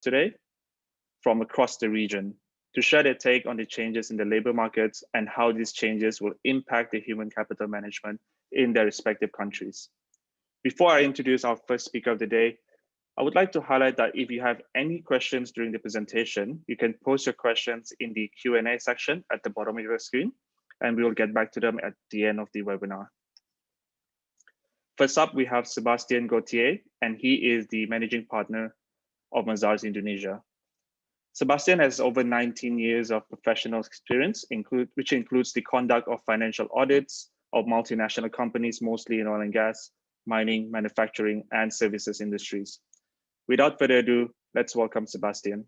today from across the region to share their take on the changes in the labor markets and how these changes will impact the human capital management in their respective countries. Before I introduce our first speaker of the day, I would like to highlight that if you have any questions during the presentation, you can post your questions in the Q&A section at the bottom of your screen, and we will get back to them at the end of the webinar. First up, we have Sebastian Gauthier, and he is the managing partner of Mazars Indonesia. Sebastian has over 19 years of professional experience, which includes the conduct of financial audits of multinational companies, mostly in oil and gas, mining, manufacturing, and services industries. Without further ado, let's welcome Sebastian.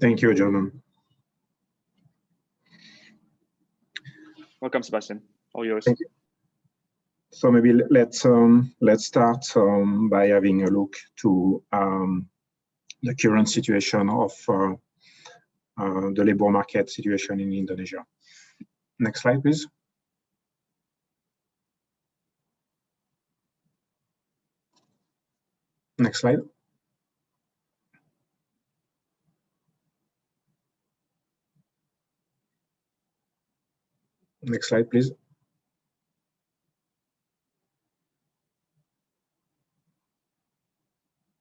Thank you, John. Welcome, Sebastian. All yours. Thank you. So maybe let's start by having a look to the current situation of the labor market situation in Indonesia. Next slide, please. Next slide. Next slide, please.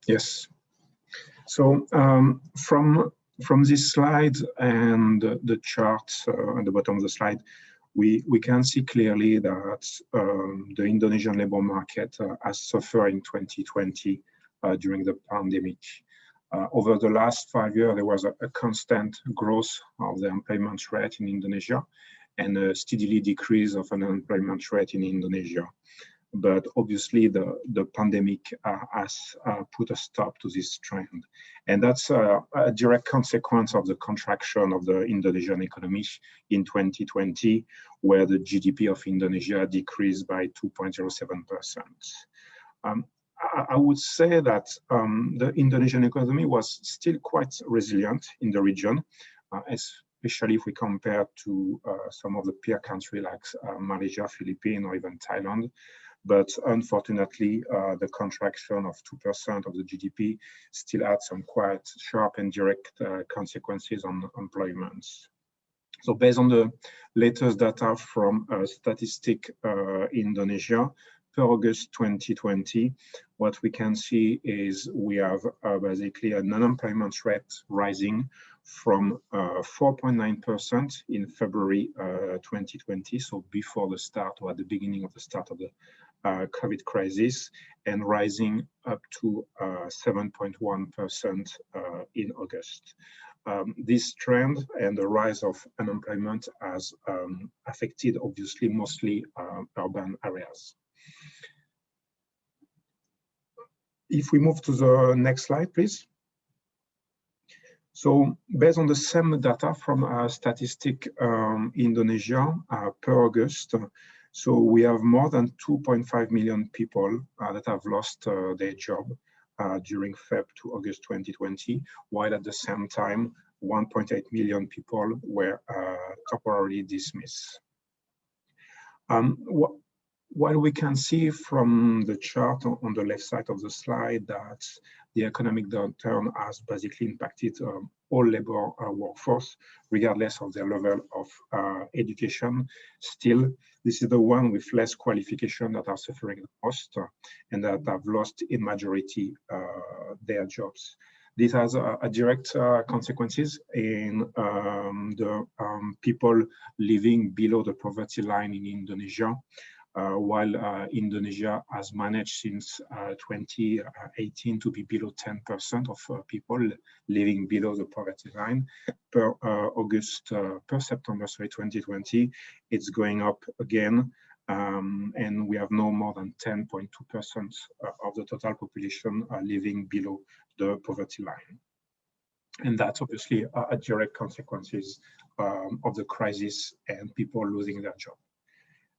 Yes. So from this slide and the charts at the bottom of the slide, we can see clearly that the Indonesian labor market has suffered in 2020 during the pandemic. Over the last 5 years, there was a constant growth of the employment rate in Indonesia and a steadily decrease of an unemployment rate in Indonesia. But obviously, the pandemic has put a stop to this trend. And that's a direct consequence of the contraction of the Indonesian economy in 2020, where the GDP of Indonesia decreased by 2.07%. I would say that the Indonesian economy was still quite resilient in the region, especially if we compare to some of the peer countries like Malaysia, Philippine, or even Thailand. But unfortunately, the contraction of 2% of the GDP still had some quite sharp and direct consequences on employment. So based on the latest data from Statistic Indonesia, per August 2020, what we can see is we have basically an unemployment rate rising from 4.9% in February 2020, so before the start or at the beginning of the start of the COVID crisis, and rising up to 7.1% in August. This trend and the rise of unemployment has affected, obviously, mostly urban areas. If we move to the next slide, please. So based on the same data from Statistic Indonesia per August, so we have more than 2.5 million people that have lost their job during Feb to August 2020, while at the same time, 1.8 million people were temporarily dismissed. While we can see from the chart on the left side of the slide that the economic downturn has basically impacted all labor workforce, regardless of their level of education, still, this is the one with less qualification that are suffering the most and that have lost in majority their jobs. This has a direct consequences in the people living below the poverty line in Indonesia. While Indonesia has managed since 2018 to be below 10% of people living below the poverty line, per September 2020, it's going up again, and we have no more than 10.2% of the total population living below the poverty line. And that's obviously a direct consequences of the crisis and people losing their job.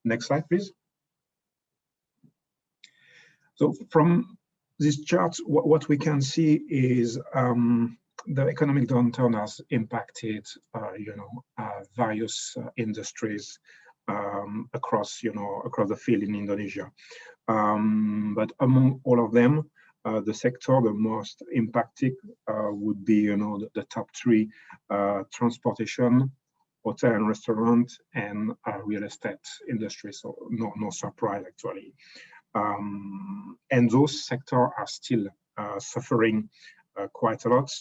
Next slide, please. So from this chart, what we can see is the economic downturn has impacted, various industries across the field in Indonesia. But among all of them, the sector the most impacted would be, the top three: transportation, hotel and restaurant, and real estate industry. So no surprise actually. And those sectors are still suffering quite a lot.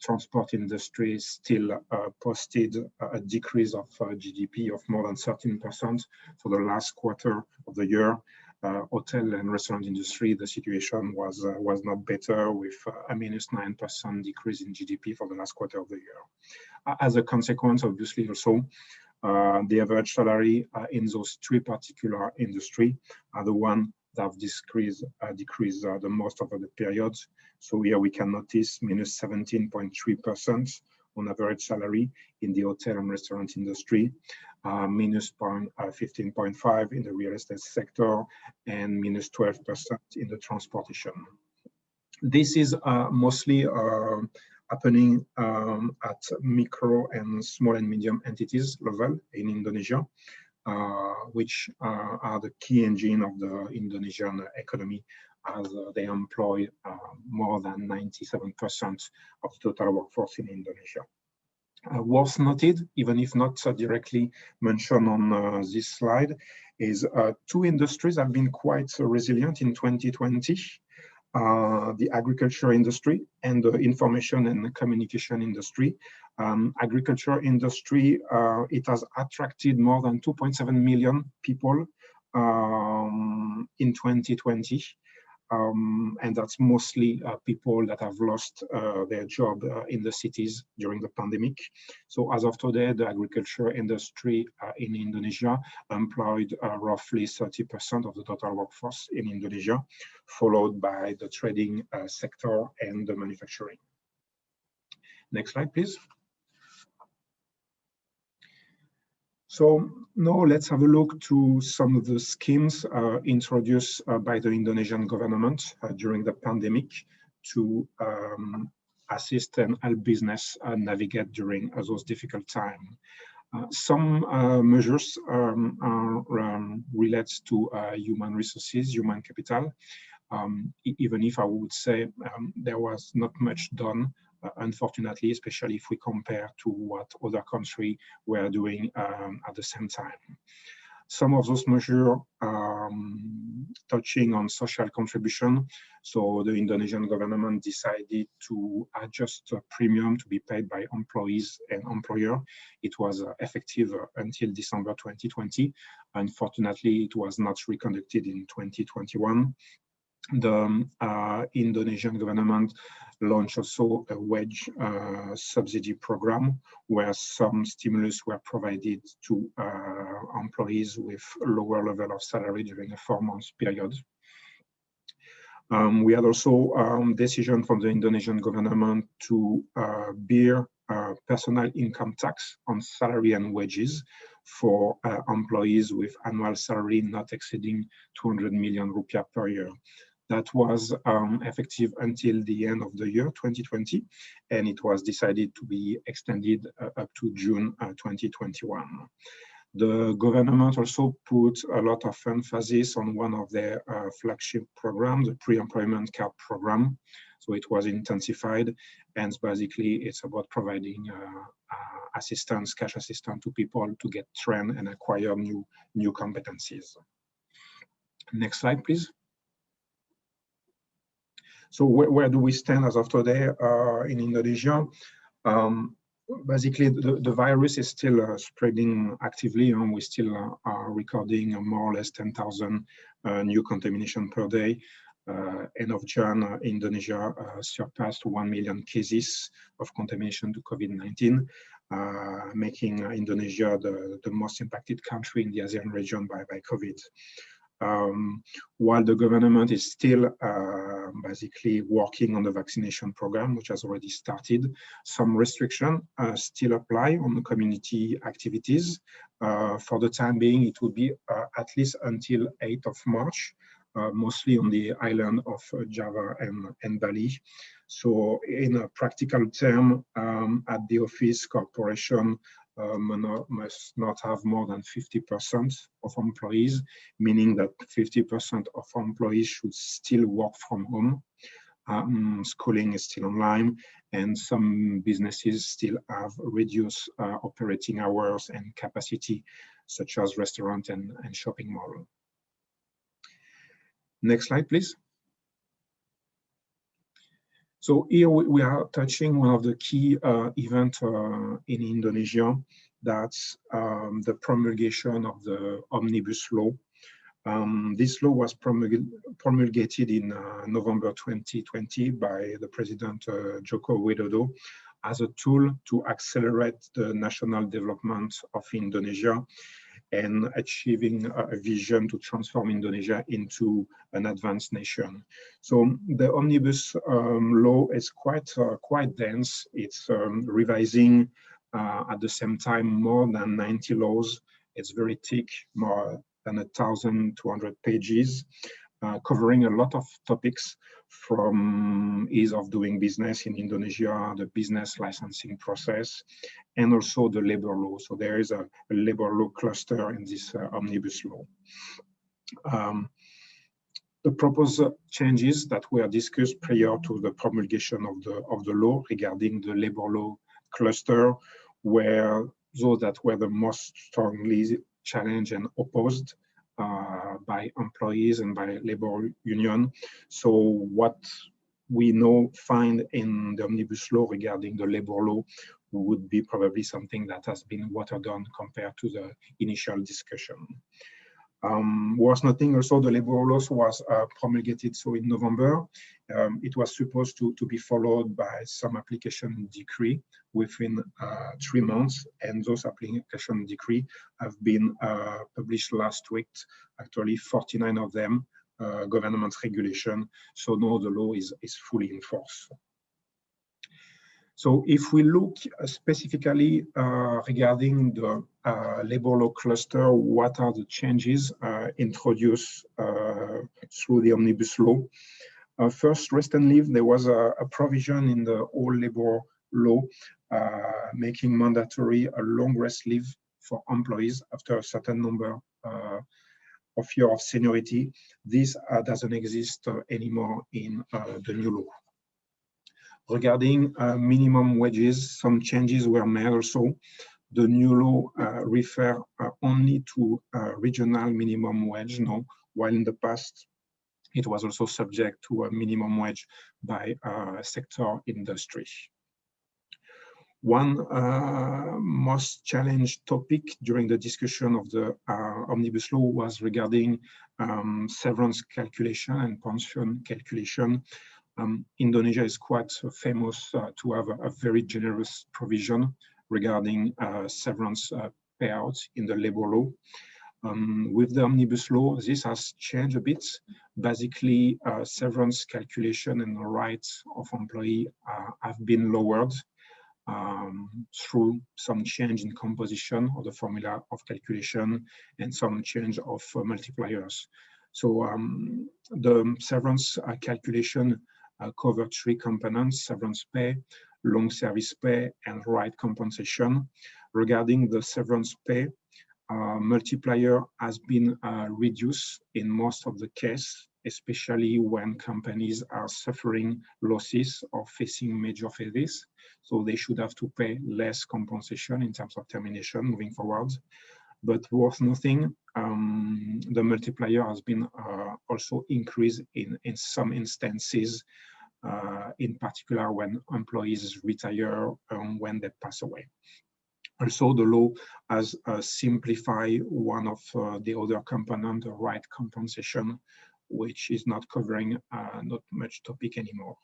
Transport industry still posted a decrease of GDP of more than 13% for the last quarter of the year. Hotel and restaurant industry, the situation was not better, with a -9% decrease in GDP for the last quarter of the year. As a consequence, obviously, also the average salary in those three particular industry are the one that have decreased the most over the period. So here we can notice -17.3% on average salary in the hotel and restaurant industry, -15.5% in the real estate sector, and -12% in the transportation. This is mostly happening at micro and small and medium entities level in Indonesia, which are the key engine of the Indonesian economy, as they employ more than 97% of the total workforce in Indonesia. Worth noted, even if not directly mentioned on this slide, is two industries have been quite resilient in 2020. The agriculture industry and the information and communication industry. Agriculture industry, it has attracted more than 2.7 million people in 2020. And that's mostly people that have lost their job in the cities during the pandemic. So as of today, the agriculture industry in Indonesia employed roughly 30% of the total workforce in Indonesia, followed by the trading sector and the manufacturing. Next slide, please. So now let's have a look to some of the schemes introduced by the Indonesian government during the pandemic to assist and help business navigate during those difficult times. Some measures relate to human resources, human capital, even if I would say there was not much done, unfortunately, especially if we compare to what other countries were doing at the same time. Some of those measures touching on social contribution. So the Indonesian government decided to adjust a premium to be paid by employees and employer. It was effective until December 2020. Unfortunately, it was not reconducted in 2021. The Indonesian government launched also a wage subsidy program where some stimulus were provided to employees with lower level of salary during a 4-month period. We had also decision from the Indonesian government to bear personal income tax on salary and wages for employees with annual salary not exceeding 200 million rupiah per year. That was effective until the end of the year 2020, and it was decided to be extended up to June 2021. The government also put a lot of emphasis on one of their flagship programs, the pre-employment card program. So it was intensified, and basically it's about providing assistance, cash assistance to people to get trained and acquire new competencies. Next slide, please. So where do we stand as of today in Indonesia? Basically, the virus is still spreading actively, and we still are recording more or less 10,000 new contamination per day. End of June, Indonesia surpassed 1 million cases of contamination to COVID-19, making Indonesia the most impacted country in the ASEAN region by COVID. While the government is still basically working on the vaccination program, which has already started, some restrictions still apply on the community activities. For the time being, it will be at least until 8th of March, mostly on the island of Java and Bali. So in a practical term, at the office, corporation, must not have more than 50% of employees, meaning that 50% of employees should still work from home. Schooling is still online, and some businesses still have reduced operating hours and capacity, such as restaurant and shopping mall. Next slide, please. So here we are touching one of the key events in Indonesia. That's the promulgation of the Omnibus Law. This law was promulgated in November 2020 by the President Joko Widodo as a tool to accelerate the national development of Indonesia and achieving a vision to transform Indonesia into an advanced nation. So the Omnibus law is quite dense. It's revising at the same time more than 90 laws. It's very thick, more than 1,200 pages, covering a lot of topics from ease of doing business in Indonesia, the business licensing process, and also the labor law. So there is a labor law cluster in this Omnibus law. The proposed changes that were discussed prior to the promulgation of the law regarding the labor law cluster were those that were the most strongly challenged and opposed by employees and by labor union. So what we find in the Omnibus law regarding the labor law would be probably something that has been watered down compared to the initial discussion. Worth noting also, the labor law was promulgated so in November. It was supposed to be followed by some application decree within 3 months, and those application decree have been published last week, actually 49 of them, government regulation. So now the law is fully in force. So if we look specifically regarding the labor law cluster, what are the changes introduced through the Omnibus law? First, rest and leave, there was a provision in the old labor law making mandatory a long rest leave for employees after a certain number of years of seniority. This doesn't exist anymore in the new law. Regarding minimum wages, some changes were made also. The new law refer only to regional minimum wage now, while in the past it was also subject to a minimum wage by sector industry. One most challenged topic during the discussion of the Omnibus law was regarding severance calculation and pension calculation. Indonesia is quite famous to have a very generous provision regarding severance payouts in the labor law. With the Omnibus law, this has changed a bit. Basically, severance calculation and the rights of employee have been lowered through some change in composition of the formula of calculation and some change of multipliers. So the severance calculation cover 3 components: severance pay, long service pay, and right compensation. Regarding the severance pay, multiplier has been reduced in most of the case, especially when companies are suffering losses or facing major failures. So they should have to pay less compensation in terms of termination moving forward. But worth noting, the multiplier has been also increased in some instances, in particular when employees retire and when they pass away. Also, the law has simplified one of the other components, the right compensation, which is not covering not much topic anymore.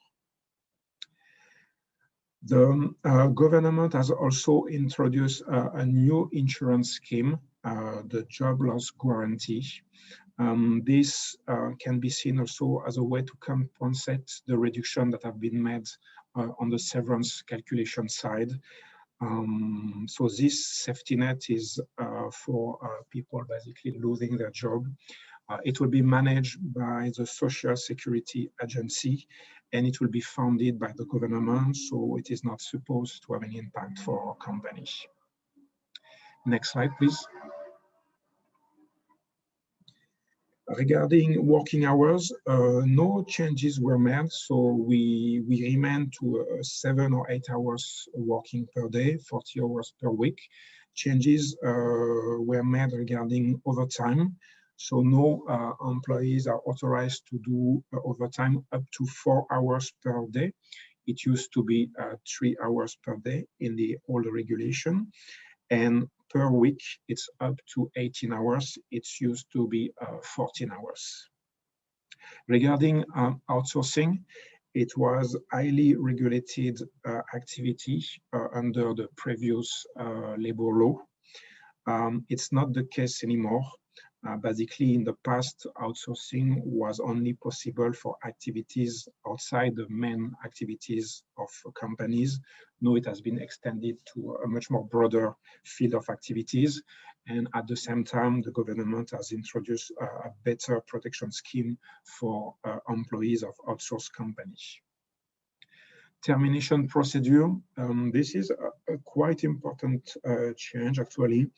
The government has also introduced a new insurance scheme, the job loss guarantee. This can be seen also as a way to compensate the reduction that have been made on the severance calculation side. So this safety net is for people basically losing their job. It will be managed by the Social Security Agency, and it will be funded by the government, so it is not supposed to have any impact for companies. Next slide, please. Regarding working hours, no changes were made, so we remain to 7 or 8 hours working per day, 40 hours per week. Changes were made regarding overtime, so no employees are authorized to do overtime up to 4 hours per day. It used to be 3 hours per day in the old regulation, and per week, it's up to 18 hours. It's used to be 14 hours. Regarding outsourcing, it was highly regulated activity under the previous labor law. It's not the case anymore. Basically, in the past, outsourcing was only possible for activities outside the main activities of companies. Now it has been extended to a much more broader field of activities. And at the same time, the government has introduced a better protection scheme for employees of outsourced companies. Termination procedure. This is a quite important change, actually.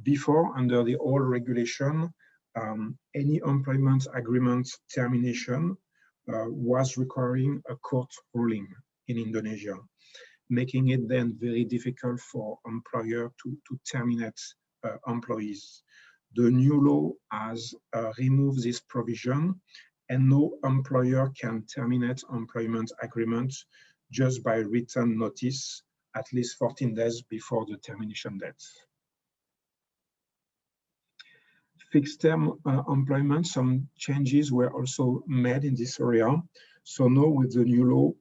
Before, under the old regulation, any employment agreement termination was requiring a court ruling in Indonesia, making it then very difficult for employer to terminate employees. The new law has removed this provision, and no employer can terminate employment agreements just by written notice at least 14 days before the termination date. Fixed-term employment, some changes were also made in this area. So now with the new law,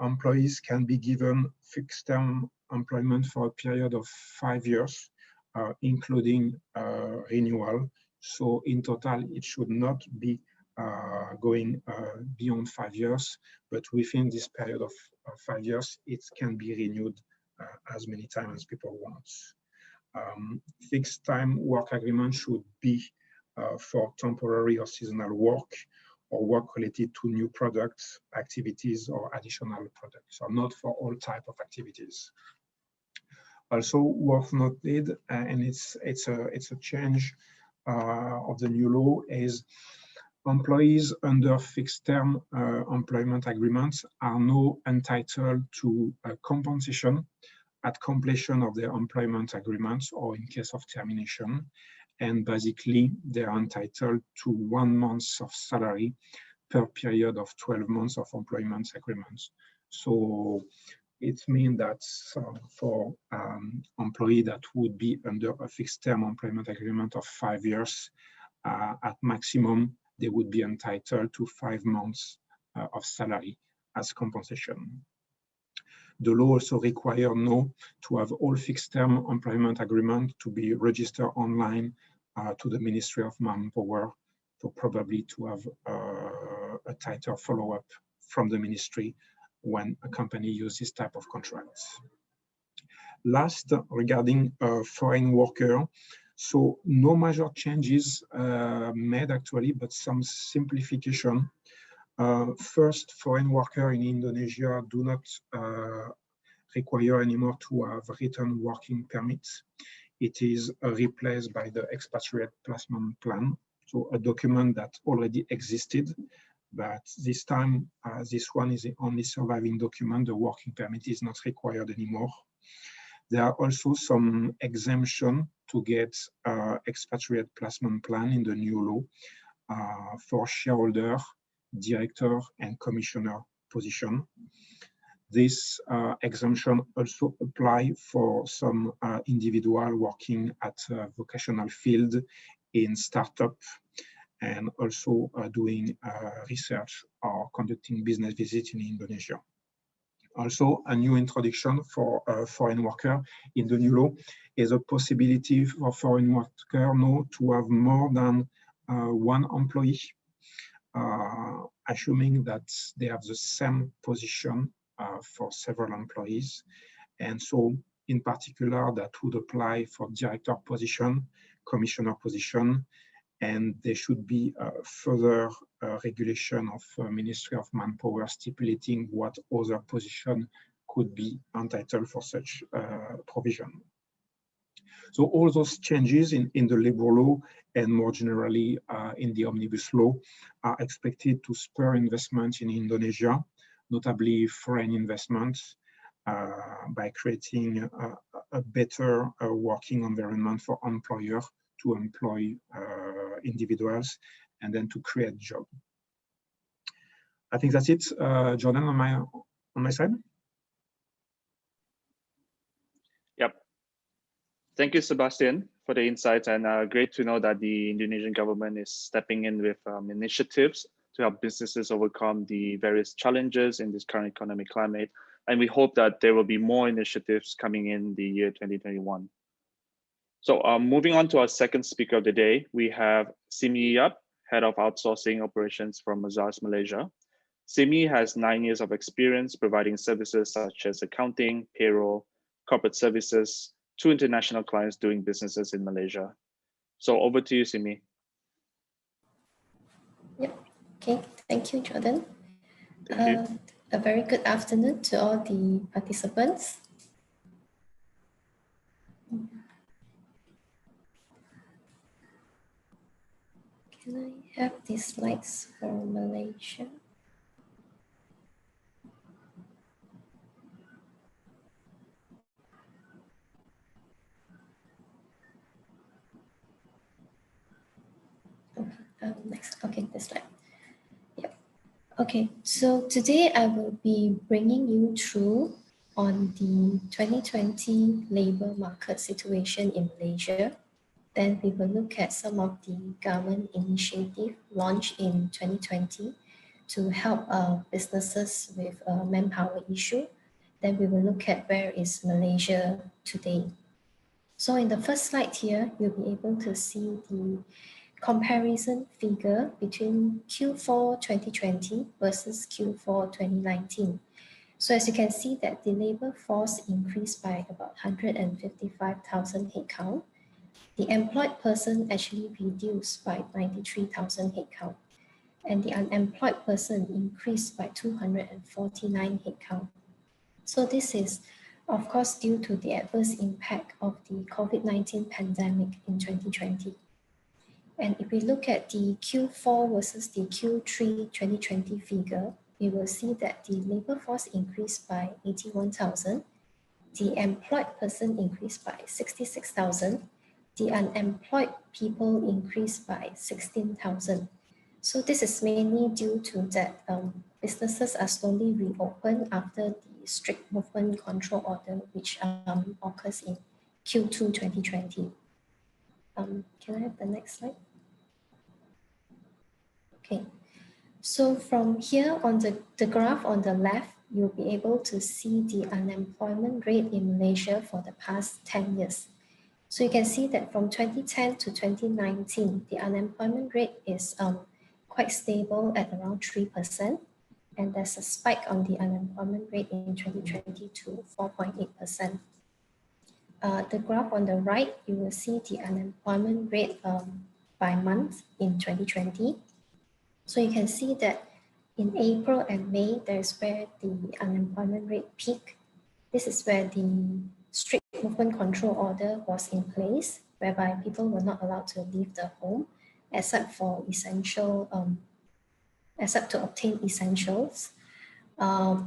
employees can be given fixed-term employment for a period of 5 years, including renewal. So in total, it should not be going beyond 5 years, but within this period of 5 years, it can be renewed as many times as people want. Fixed time work agreement should be for temporary or seasonal work or work related to new products, activities, or additional products, so not for all types of activities. Also worth noted, and it's a change of the new law, is employees under fixed-term employment agreements are now entitled to compensation at completion of their employment agreements or in case of termination. And basically, they are entitled to 1 month of salary per period of 12 months of employment agreements. So it means that for employee that would be under a fixed-term employment agreement of 5 years, at maximum, they would be entitled to 5 months of salary as compensation. The law also requires now to have all fixed-term employment agreements to be registered online to the Ministry of Manpower, so probably to have a tighter follow-up from the ministry when a company uses this type of contracts. Last, regarding foreign worker, so no major changes made actually, but some simplification. First, foreign workers in Indonesia do not require anymore to have written working permits. It is replaced by the expatriate placement plan, so a document that already existed, but this time this one is the only surviving document. The working permit is not required anymore. There are also some exemption to get expatriate placement plan in the new law for shareholder, director, and commissioner position. This exemption also apply for some individual working at a vocational field in startup and also doing research or conducting business visits in Indonesia. Also, a new introduction for foreign worker in the new law is a possibility for foreign worker now to have more than one employee, assuming that they have the same position for several employees. And so in particular, that would apply for director position, commissioner position, and there should be further regulation of Ministry of Manpower stipulating what other position could be entitled for such provision. So all those changes in the labor law and more generally in the omnibus law are expected to spur investment in Indonesia, notably foreign investments, by creating a better working environment for employers to employ individuals and then to create jobs. I think that's it, Jordan, on my side. Yep. Thank you, Sebastian, for the insights, and great to know that the Indonesian government is stepping in with initiatives to help businesses overcome the various challenges in this current economic climate. And we hope that there will be more initiatives coming in the year 2021. So moving on to our second speaker of the day, we have Simi Yap, Head of Outsourcing Operations from Mazars, Malaysia. Simi has 9 years of experience providing services such as accounting, payroll, corporate services to international clients doing businesses in Malaysia. So over to you, Simi. Yep. Okay. Thank you, Jordan. Thank you. A very good afternoon to all the participants. Can I have these slides for Malaysia? Okay, next. Okay, this slide. Yep. Okay, so today I will be bringing you through on the 2020 labor market situation in Malaysia. Then we will look at some of the government initiative launched in 2020 to help businesses with manpower issue. Then we will look at where is Malaysia today. So in the first slide here, you'll be able to see the comparison figure between Q4 2020 versus Q4 2019. So as you can see that the labor force increased by about 155,000 headcount. The employed person actually reduced by 93,000 headcount, and the unemployed person increased by 249 headcount. So this is, of course, due to the adverse impact of the COVID-19 pandemic in 2020. And if we look at the Q4 versus the Q3 2020 figure, we will see that the labor force increased by 81,000, the employed person increased by 66,000, the unemployed people increased by 16,000. So this is mainly due to that businesses are slowly reopened after the strict movement control order, which occurs in Q2 2020. Can I have the next slide? Okay, so from here on the graph on the left, you'll be able to see the unemployment rate in Malaysia for the past 10 years. So you can see that from 2010 to 2019, the unemployment rate is quite stable at around 3%. And there's a spike on the unemployment rate in 2020 to 4.8%. The graph on the right, you will see the unemployment rate by month in 2020. So you can see that in April and May, there's where the unemployment rate peaked. This is where the strict movement control order was in place, whereby people were not allowed to leave the home except for essential, except to obtain essentials.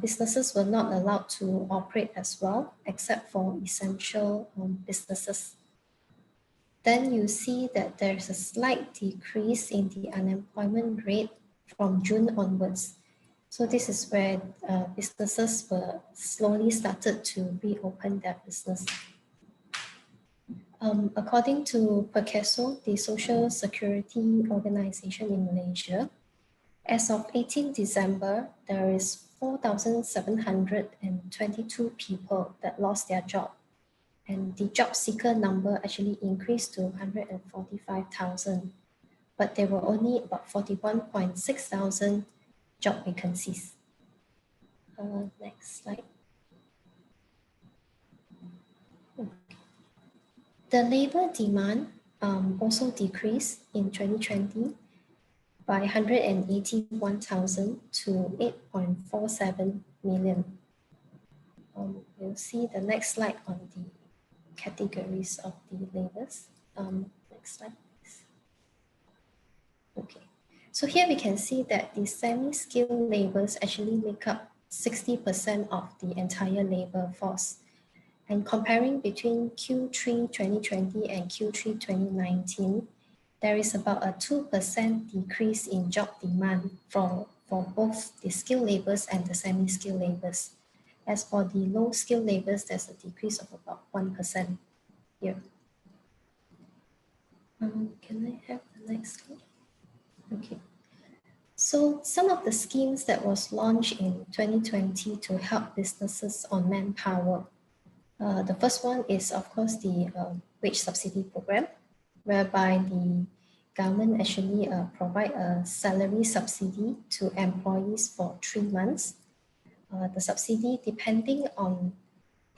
Businesses were not allowed to operate as well, except for essential businesses. Then you see that there's a slight decrease in the unemployment rate from June onwards. So this is where businesses were slowly started to reopen their business. According to PERCASO, the Social Security Organization in Malaysia, as of 18 December, there is 4,722 people that lost their job. And the job seeker number actually increased to 145,000. But there were only about 41.6 thousand job vacancies. Next slide. The labor demand also decreased in 2020 by 181,000 to 8.47 million. We'll see the next slide on the categories of the labors. Next slide, please. Okay, so here we can see that the semi-skilled labors actually make up 60% of the entire labor force. And comparing between Q3 2020 and Q3 2019, there is about a 2% decrease in job demand for both the skilled labors and the semi-skilled labors. As for the low-skilled labors, there's a decrease of about 1% here. Can I have the next slide? Okay. So some of the schemes that was launched in 2020 to help businesses on manpower. The first one is, of course, the wage subsidy program, whereby the government actually provide a salary subsidy to employees for 3 months. The subsidy, depending on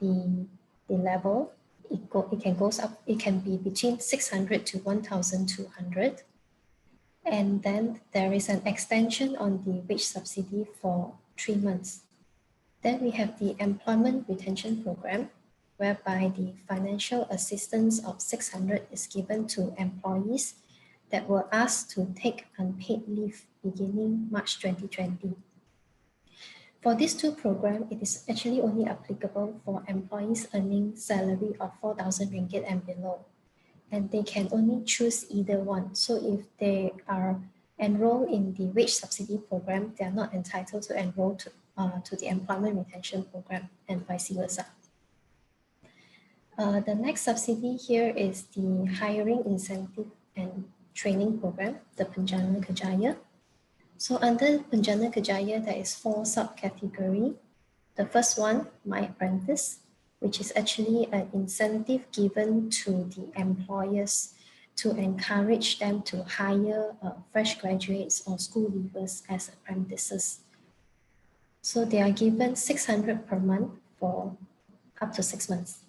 the level, it can be between 600 to 1,200. And then there is an extension on the wage subsidy for 3 months. Then we have the employment retention program, whereby the financial assistance of 600 is given to employees that were asked to take unpaid leave beginning March 2020. For these two programs, it is actually only applicable for employees earning salary of 4,000 ringgit and below. And they can only choose either one. So if they are enrolled in the wage subsidy program, they are not entitled to enroll to the employment retention program and vice versa. The next subsidy here is the hiring incentive and training program, the Penjana Kerjaya. So under Penjana Kerjaya, there is 4 subcategories. The first one, My Apprentice, which is actually an incentive given to the employers to encourage them to hire fresh graduates or school leavers as apprentices. So they are given 600 per month for up to 6 months.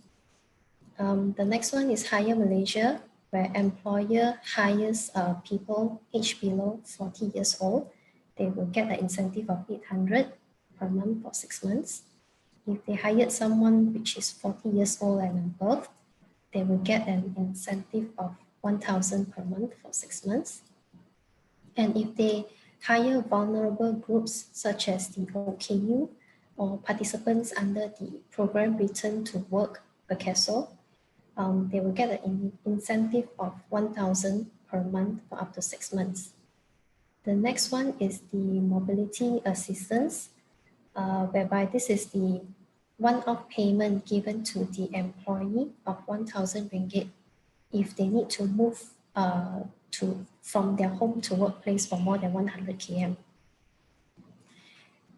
The next one is Hire Malaysia, where employer hires people aged below 40 years old. They will get an incentive of 800 per month for 6 months. If they hired someone which is 40 years old and above, they will get an incentive of 1,000 per month for 6 months. And if they hire vulnerable groups such as the OKU or participants under the program Return to Work (PERCASO), they will get an incentive of 1,000 per month for up to 6 months. The next one is the mobility assistance, whereby this is the one-off payment given to the employee of 1,000 ringgit if they need to move from their home to workplace for more than 100 km.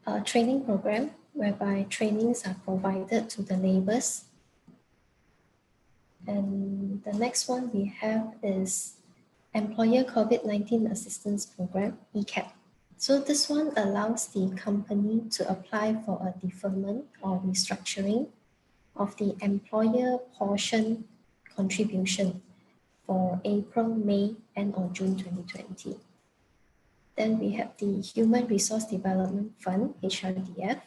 A training program, whereby trainings are provided to the laborers. And the next one we have is Employer COVID-19 Assistance Program, ECAP. So this one allows the company to apply for a deferment or restructuring of the employer portion contribution for April, May, and or June 2020. Then we have the Human Resource Development Fund, HRDF,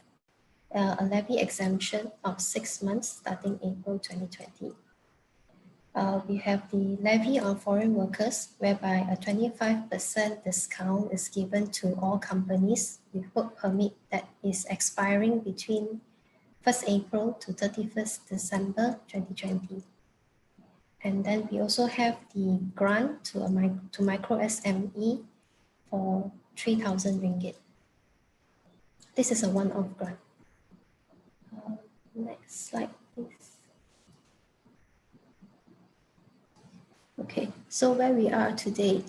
a levy exemption of 6 months starting April 2020. We have the levy on foreign workers, whereby a 25% discount is given to all companies with work permit that is expiring between 1st April to 31st December 2020. And then we also have the grant to micro SME for 3,000 ringgit. This is a one-off grant. Next slide, please. Okay, so where we are today,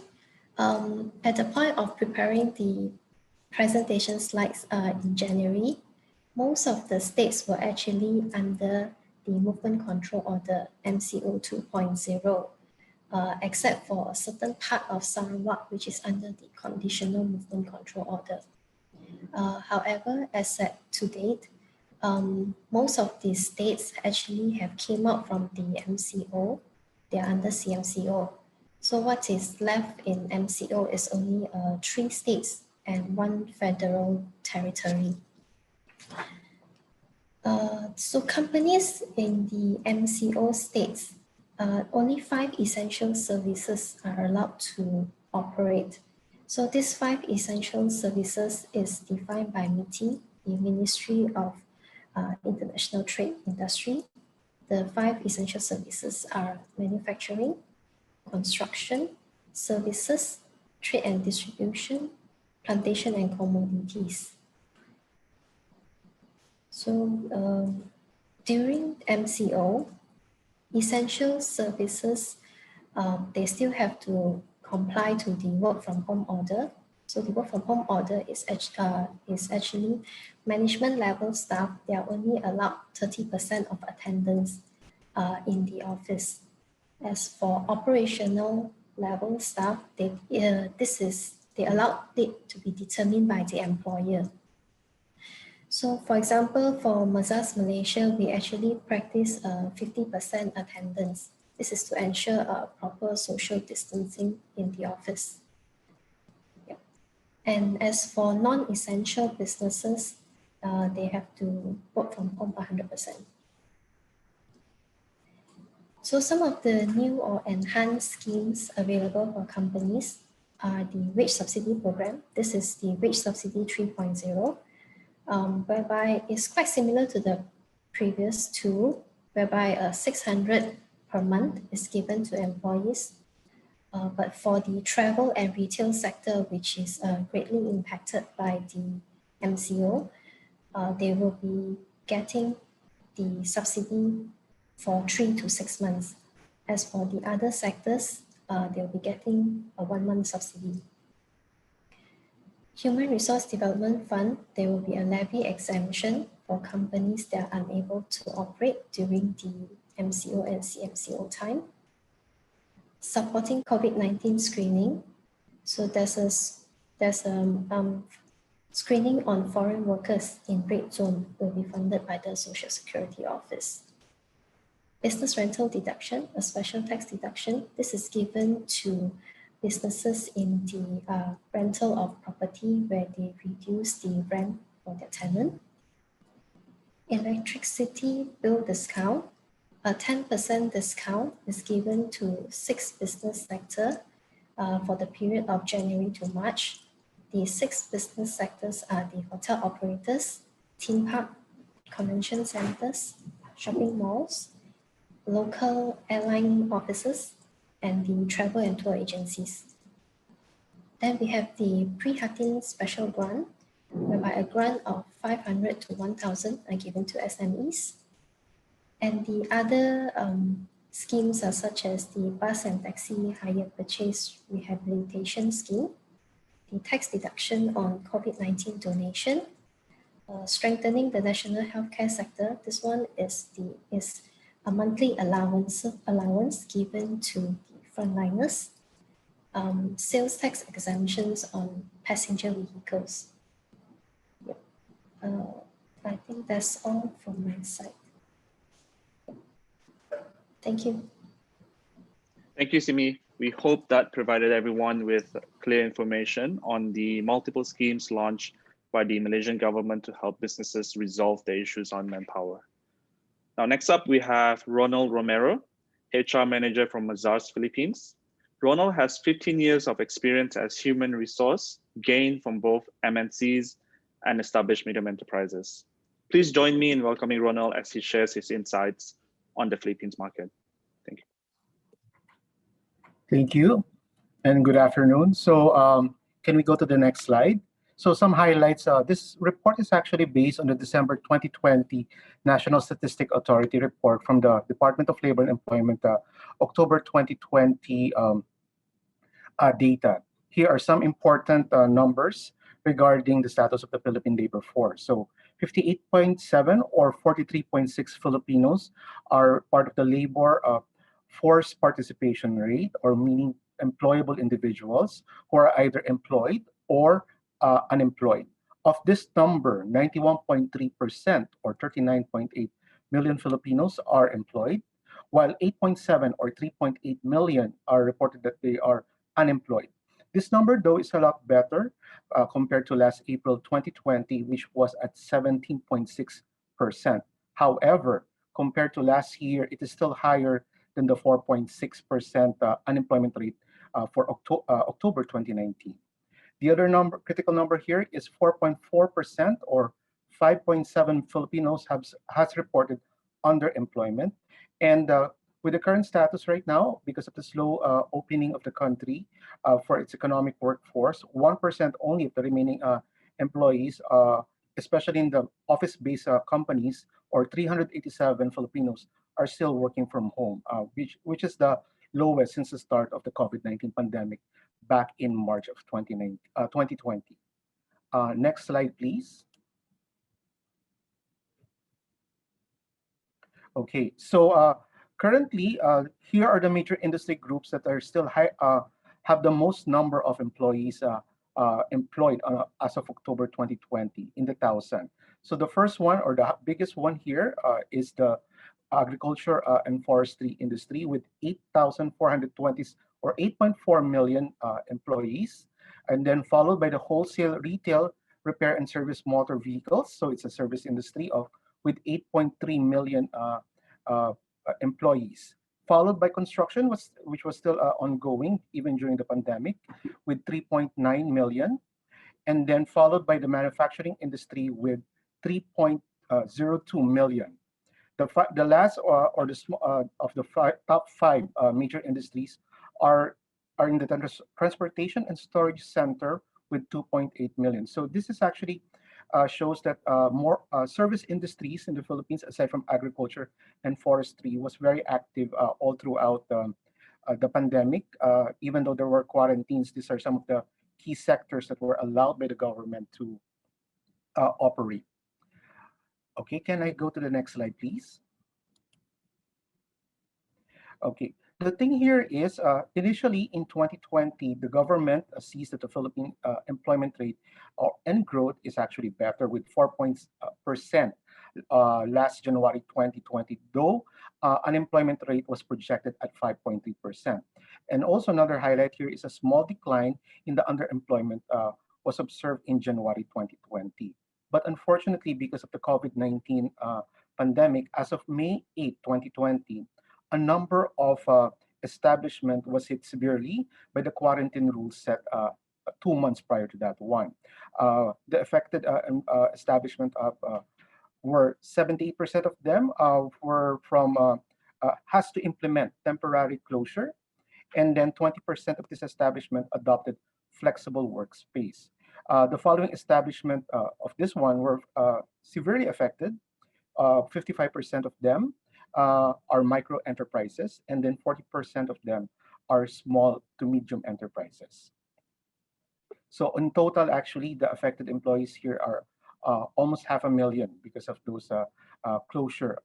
at the point of preparing the presentation slides in January, most of the states were actually under the Movement Control Order, MCO 2.0, except for a certain part of Sarawak, which is under the Conditional Movement Control Order. However, as at to date, most of these states actually have came out from the MCO. They are under CMCO. So what is left in MCO is only 3 states and 1 federal territory. So companies in the MCO states, only 5 essential services are allowed to operate. So these 5 essential services is defined by MITI, the Ministry of International Trade Industry. The 5 essential services are manufacturing, construction, services, trade and distribution, plantation and commodities. So during MCO, essential services, they still have to comply to the work from home order. So the work from home order is actually management level staff. They are only allowed 30% of attendance in the office. As for operational level staff, they allowed it to be determined by the employer. So for example, for Mazars Malaysia, we actually practice 50% attendance. This is to ensure proper social distancing in the office. Yep. And as for non-essential businesses, they have to work from home 100%. So some of the new or enhanced schemes available for companies are the wage subsidy program. This is the wage subsidy 3.0. Whereby it's quite similar to the previous two, whereby 600 per month is given to employees. But for the travel and retail sector, which is greatly impacted by the MCO, they will be getting the subsidy for 3 to 6 months. As for the other sectors, they'll be getting a 1-month subsidy. Human Resource Development Fund, there will be a levy exemption for companies that are unable to operate during the MCO and CMCO time. Supporting COVID-19 screening. So there's a screening on foreign workers in red zone will be funded by the Social Security Office. Business rental deduction, a special tax deduction. This is given to businesses in the rental of property where they reduce the rent for their tenant. Electricity bill discount, a 10% discount is given to 6 business sectors for the period of January to March. The 6 business sectors are the hotel operators, theme park, convention centers, shopping malls, local airline offices, and the travel and tour agencies. Then we have the pre-Hatin special grant, whereby a grant of 500 to 1,000 are given to SMEs. And the other schemes are such as the bus and taxi hire purchase rehabilitation scheme, the tax deduction on COVID-19 donation, strengthening the national healthcare sector. This one is a monthly allowance given to the frontliners, sales tax exemptions on passenger vehicles. Yep. I think that's all from my side. Thank you. Thank you, Simi. We hope that provided everyone with clear information on the multiple schemes launched by the Malaysian government to help businesses resolve the issues on manpower. Now, next up, we have Ronald Romero, HR manager from Mazars, Philippines. Ronald has 15 years of experience as human resource gained from both MNCs and established medium enterprises. Please join me in welcoming Ronald as he shares his insights on the Philippines market. Thank you. Thank you, and good afternoon. So can we go to the next slide? So some highlights. This report is actually based on the December 2020 National Statistic Authority report from the Department of Labor and Employment, October 2020 data. Here are some important numbers regarding the status of the Philippine labor force. So 58.7 or 43.6 Filipinos are part of the labor force participation rate, or meaning employable individuals who are either employed or unemployed. Of this number, 91.3% or 39.8 million Filipinos are employed, while 8.7 or 3.8 million are reported that they are unemployed. This number, though, is a lot better compared to last April 2020, which was at 17.6%. However, compared to last year, it is still higher than the 4.6% unemployment rate for October 2019. The other critical number here is 4.4%, or 5.7 Filipinos has reported underemployment. And with the current status right now, because of the slow opening of the country for its economic workforce, 1% only of the remaining employees, especially in the office-based companies, or 387 Filipinos are still working from home, which is the lowest since the start of the COVID-19 pandemic back in March of 2020. Next slide, please. Okay, so currently, here are the major industry groups that are still have the most number of employees employed as of October 2020 in the thousand. So the first one, or the biggest one here, is the agriculture and forestry industry with 8,420, or 8.4 million employees, and then followed by the wholesale, retail, repair and service motor vehicles. So it's a service industry with 8.3 million employees, followed by construction, which was still ongoing even during the pandemic, with 3.9 million, and then followed by the manufacturing industry with 3.02 million. The last or the of the top five major industries are in the transportation and storage center with 2.8 million. So this is actually shows that more service industries in the Philippines, aside from agriculture and forestry, was very active all throughout the pandemic. Even though there were quarantines, these are some of the key sectors that were allowed by the government to operate. Okay, can I go to the next slide, please? Okay, the thing here is initially in 2020, the government sees that the Philippine employment rate and growth is actually better with 4% last January 2020, though unemployment rate was projected at 5.3%. And also another highlight here is a small decline in the underemployment was observed in January 2020. But unfortunately, because of the COVID-19 pandemic, as of May 8, 2020, a number of establishment was hit severely by the quarantine rules set 2 months prior to that one. The affected establishment were 78% of them were from has to implement temporary closure, and then 20% of this establishment adopted flexible workspace. The following establishment of this one were severely affected. 55% of them are micro enterprises, and then 40% of them are small to medium enterprises. So in total, actually, the affected employees here are almost 500,000 because of those closure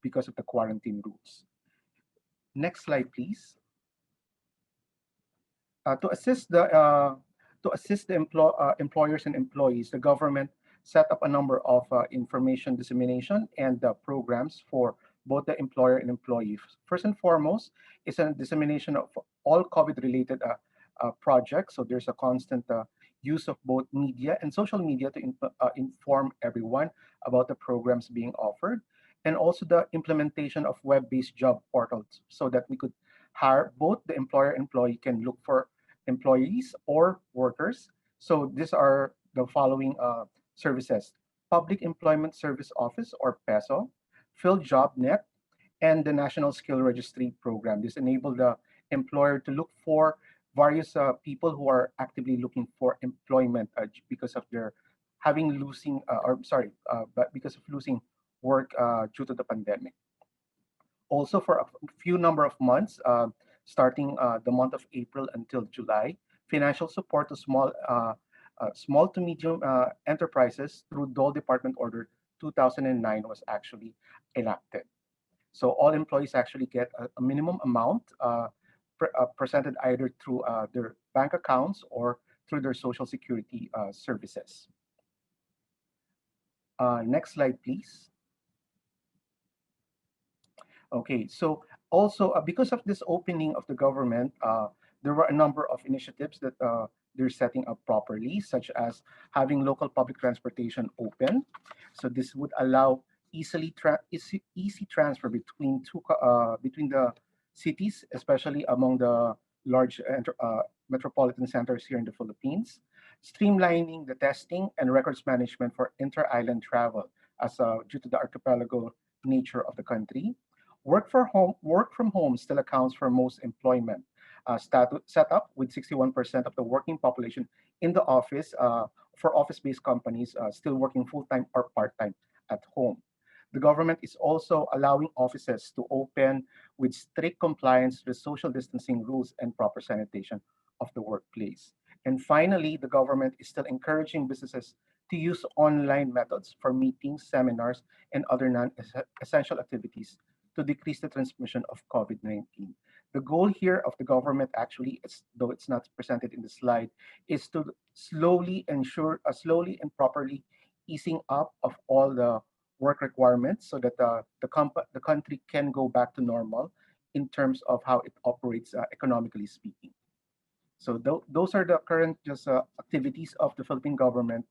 because of the quarantine rules. Next slide, please. To assist the employers and employees, the government set up a number of information dissemination and programs for both the employer and employee. First and foremost is a dissemination of all COVID-related projects. So there's a constant use of both media and social media to inform everyone about the programs being offered, and also the implementation of web-based job portals so that we could hire both the employer and employee can look for employees or workers. So these are the following services: Public Employment Service Office, or PESO, PhilJobNet, and the National Skill Registry Program. This enabled the employer to look for various people who are actively looking for employment because of their but because of losing work due to the pandemic. Also, for a few number of months, starting the month of April until July, financial support to small to medium enterprises through Dole Department Order 2009 was actually enacted. So all employees actually get a minimum amount presented either through their bank accounts or through their social security services. Next slide, please. Okay, so also because of this opening of the government, there were a number of initiatives that they're setting up properly, such as having local public transportation open. So this would allow easy transfer between between the cities, especially among the large metropolitan centers here in the Philippines, streamlining the testing and records management for inter-island travel as due to the archipelago nature of the country. Work from home still accounts for most employment. Set up with 61% of the working population in the office for office-based companies still working full-time or part-time at home. The government is also allowing offices to open with strict compliance with social distancing rules and proper sanitation of the workplace. And finally, the government is still encouraging businesses to use online methods for meetings, seminars, and other non-essential activities to decrease the transmission of COVID-19. The goal here of the government actually, though it's not presented in the slide, is to slowly and properly easing up of all the work requirements so that the country can go back to normal in terms of how it operates economically speaking. So those are the current activities of the Philippine government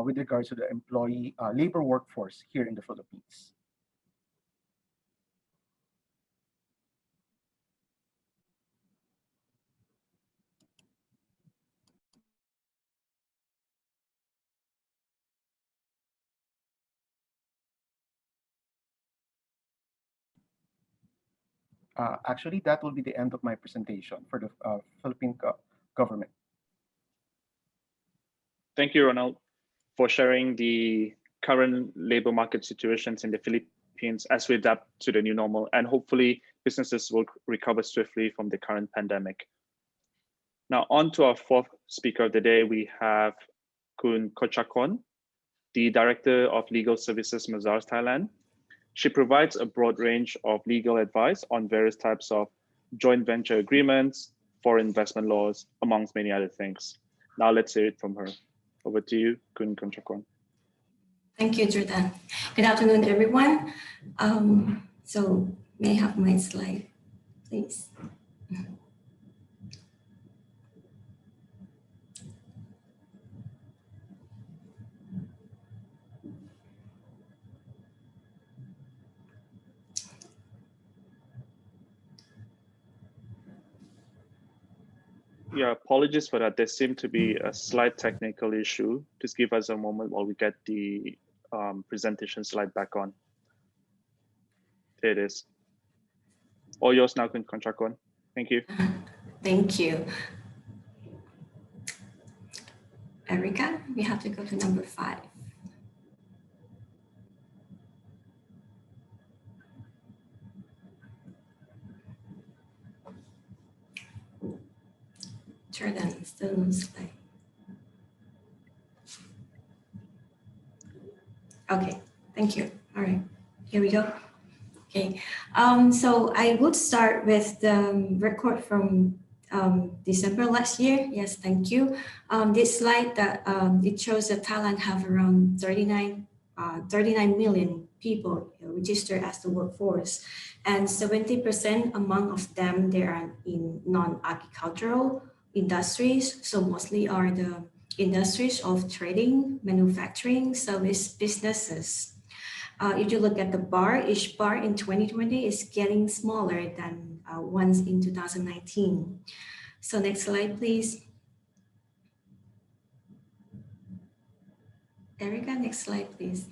with regards to the employee labor workforce here in the Philippines. Actually, that will be the end of my presentation for the Philippine government. Thank you, Ronald, for sharing the current labor market situations in the Philippines as we adapt to the new normal, and hopefully businesses will recover swiftly from the current pandemic. Now on to our fourth speaker of the day, we have Kun Kochakon, the Director of Legal Services Mazars, Thailand. She provides a broad range of legal advice on various types of joint venture agreements, foreign investment laws, amongst many other things. Now let's hear it from her. Over to you, Kun Kochakon. Thank you, Jordan. Good afternoon, everyone. So may I have my slide, please? Yeah, apologies for that. There seemed to be a slight technical issue. Just give us a moment while we get the presentation slide back on. There it is. All yours now, Kun Kochakon. Thank you. Thank you. Erica, we have to go to number 5. Jordan, still no slide. Okay, thank you. All right, here we go. Okay, so I would start with the record from December last year. Yes, thank you. This slide that it shows that Thailand have around 39 million people registered as the workforce, and 70% among of them they are in non-agricultural industries. So mostly are the industries of trading, manufacturing, service businesses. If you look at the bar, each bar in 2020 is getting smaller than ones in 2019. So next slide, please. Erica, next slide, please.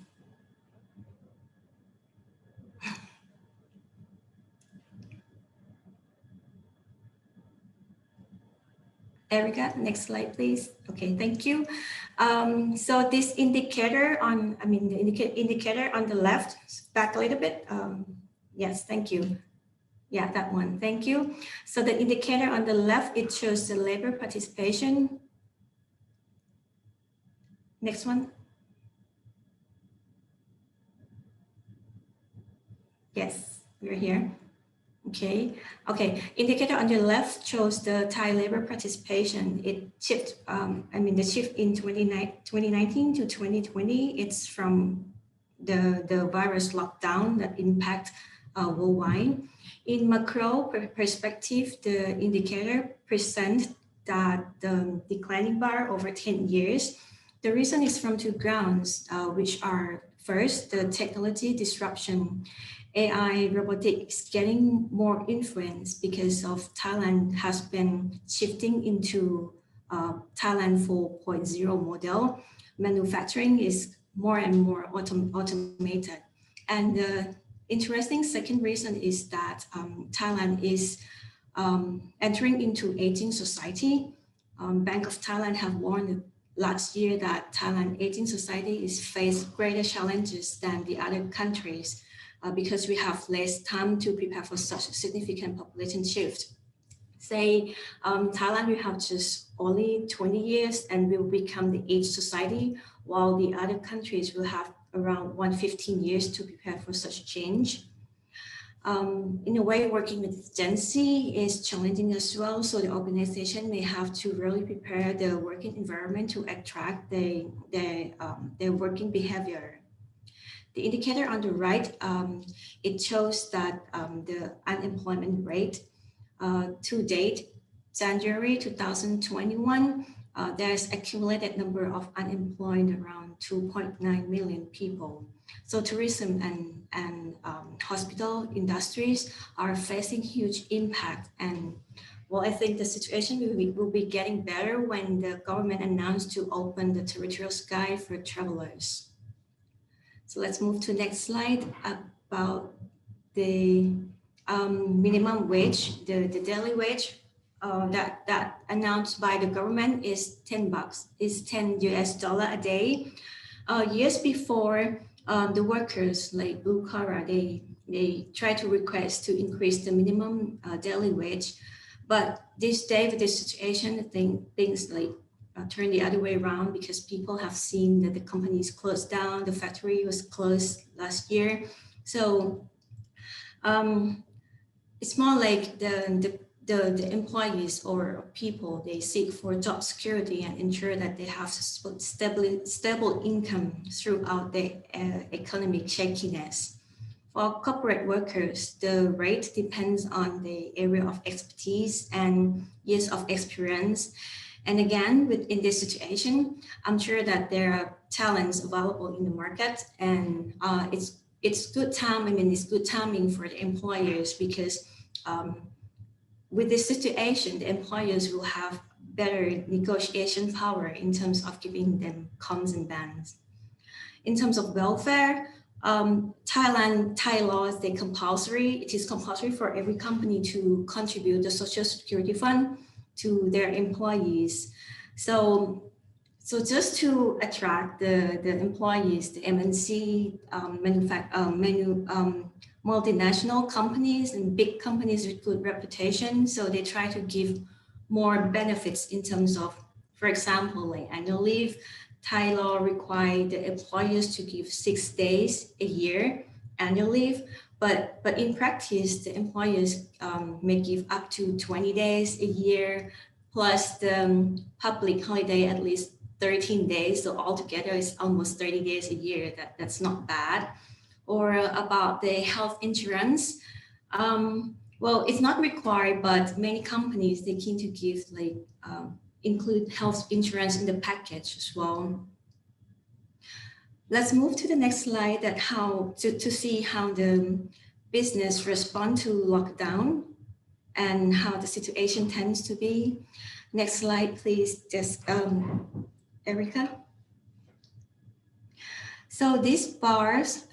Erica, next slide, please. Okay, thank you. So this indicator on, the indicator on the left, back a little bit. Yes, thank you. Yeah, that one, thank you. So the indicator on the left, it shows the labor participation. Next one. Yes, we're here. Okay. Indicator on the left shows the Thai labor participation. It shifted, the shift in 2019 to 2020, it's from the virus lockdown that impact worldwide. In macro perspective, the indicator presents that the declining bar over 10 years. The reason is from two grounds, which are First, the technology disruption. AI robotics getting more influence because of Thailand has been shifting into Thailand 4.0 model. Manufacturing is more and more automated. And the interesting second reason is that Thailand is entering into aging society. Bank of Thailand have warned last year that Thailand aging society is faced greater challenges than the other countries because we have less time to prepare for such a significant population shift. Say Thailand will have just only 20 years and will become the aged society, while the other countries will have around 115 years to prepare for such change. In a way, working with Gen Z is challenging as well. So the organization may have to really prepare the working environment to attract their working behavior. The indicator on the right, it shows that the unemployment rate to date, January 2021, there's accumulated number of unemployed around 2.9 million people. So tourism and hospital industries are facing huge impact. And well, I think the situation will be getting better when the government announced to open the territorial sky for travelers. So let's move to next slide about the minimum wage, the daily wage that announced by the government is 10 bucks, is 10 US dollar a day. Years before, the workers like Blue Collar, they try to request to increase the minimum daily wage. But this day with this situation, things like turn the other way around because people have seen that the company is closed down, the factory was closed last year. So it's more like the employees or people, they seek for job security and ensure that they have stable income throughout the economic shakiness. For corporate workers, the rate depends on the area of expertise and years of experience. And again, within this situation, I'm sure that there are talents available in the market, and it's good time. I mean, it's good timing for the employers because with this situation, the employers will have better negotiation power in terms of giving them cons and bans. In terms of welfare, Thai laws, it is compulsory for every company to contribute the Social Security Fund to their employees. So just to attract the employees, the MNC, multinational companies and big companies with good reputation. So they try to give more benefits in terms of, for example, like annual leave. Thai law requires the employers to give 6 days a year annual leave, but in practice, the employers may give up to 20 days a year, plus the public holiday at least 13 days. So altogether, it's almost 30 days a year. That's not bad. Or about the health insurance. Well, it's not required, but many companies, they keen to give include health insurance in the package as well. Let's move to the next slide that to see how the business respond to lockdown and how the situation tends to be. Next slide, please, just Erica. So these bars,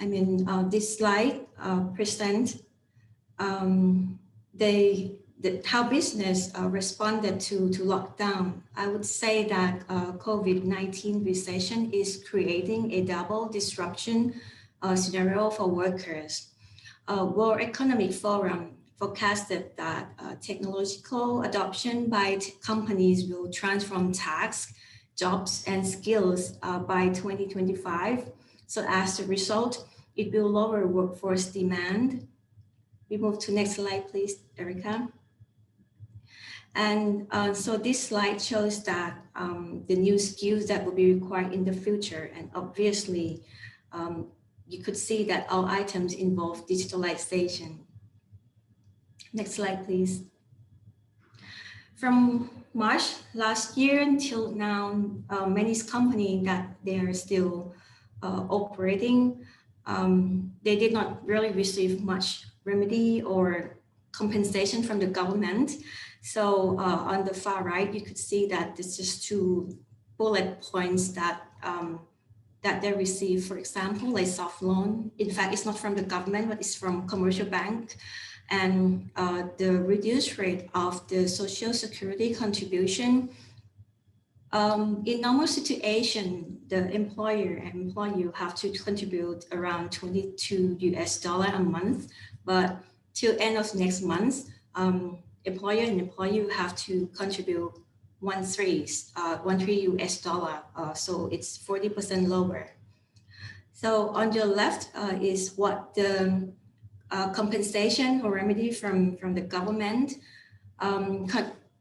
this slide present how business responded to lockdown. I would say that COVID-19 recession is creating a double disruption scenario for workers. World Economic Forum forecasted that technological adoption by companies will transform tasks, jobs, and skills by 2025. So as a result, it will lower workforce demand. We move to next slide, please, Erica. And so this slide shows that the new skills that will be required in the future. And obviously, you could see that all items involve digitalization. Next slide, please. From March last year until now, many companies that they are still operating, they did not really receive much remedy or compensation from the government. So on the far right, you could see that this is two bullet points that that they receive, for example, like soft loan. In fact, it's not from the government, but it's from commercial bank. And the reduced rate of the social security contribution. In normal situation, the employer and employee have to contribute around $22 a month, but till end of next month, employer and employee have to contribute $13 US, so it's 40% lower. So on your left is what the compensation or remedy from the government.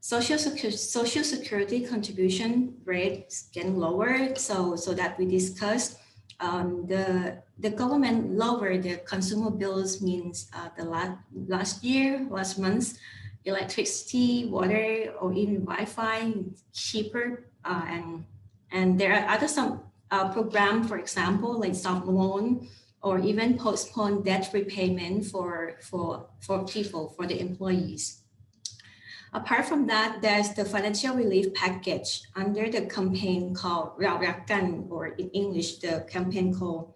Social security contribution rate is getting lower, so that we discussed. The government lowered the consumer bills, means the last month, electricity, water, or even Wi-Fi cheaper, and there are other some program, for example, like soft loan, or even postpone debt repayment for people, for the employees. Apart from that, there's the financial relief package under the campaign called Rao Rakan, or in English, the campaign called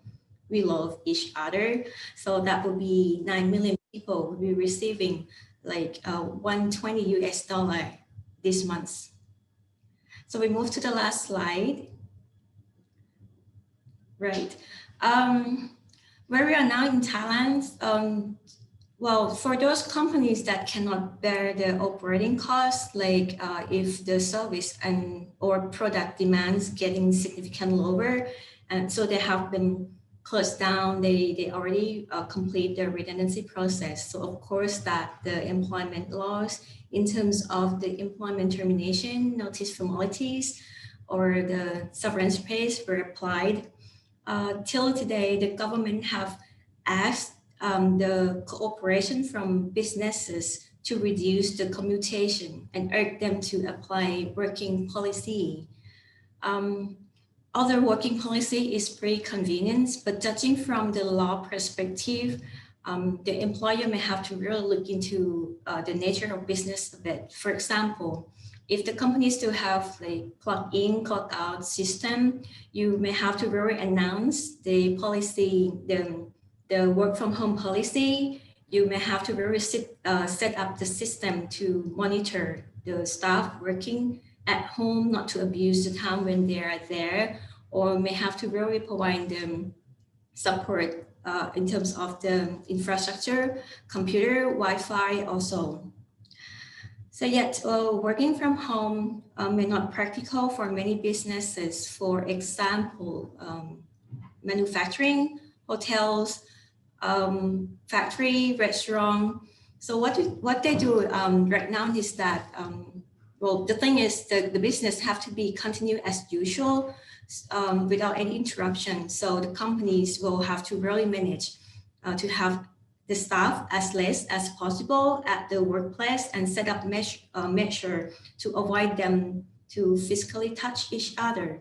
We Love Each Other. So that would be 9 million people will be receiving like $120 US this month. So we move to the last slide. Right. Where we are now in Thailand, well, for those companies that cannot bear the operating costs, like if the service or product demands getting significantly lower, and so they have been closed down, they already complete their redundancy process. So of course that the employment laws in terms of the employment termination, notice formalities, or the severance pays were applied. Till today, the government have asked the cooperation from businesses to reduce the commutation and urge them to apply working policy. Other working policy is pretty convenient, but judging from the law perspective, the employer may have to really look into the nature of business a bit. For example, if the company still have like clock in, clock out system, you may have to really announce the policy, the work from home policy. You may have to really set up the system to monitor the staff working at home, not to abuse the time when they are there, or may have to really provide them support in terms of the infrastructure, computer, Wi-Fi also. So yet, working from home may not practical for many businesses. For example, manufacturing, hotels, factory, restaurant. So what they do right now is that, well, the thing is that the business have to be continue as usual without any interruption. So the companies will have to really manage to have the staff as less as possible at the workplace and set up measure to avoid them to physically touch each other.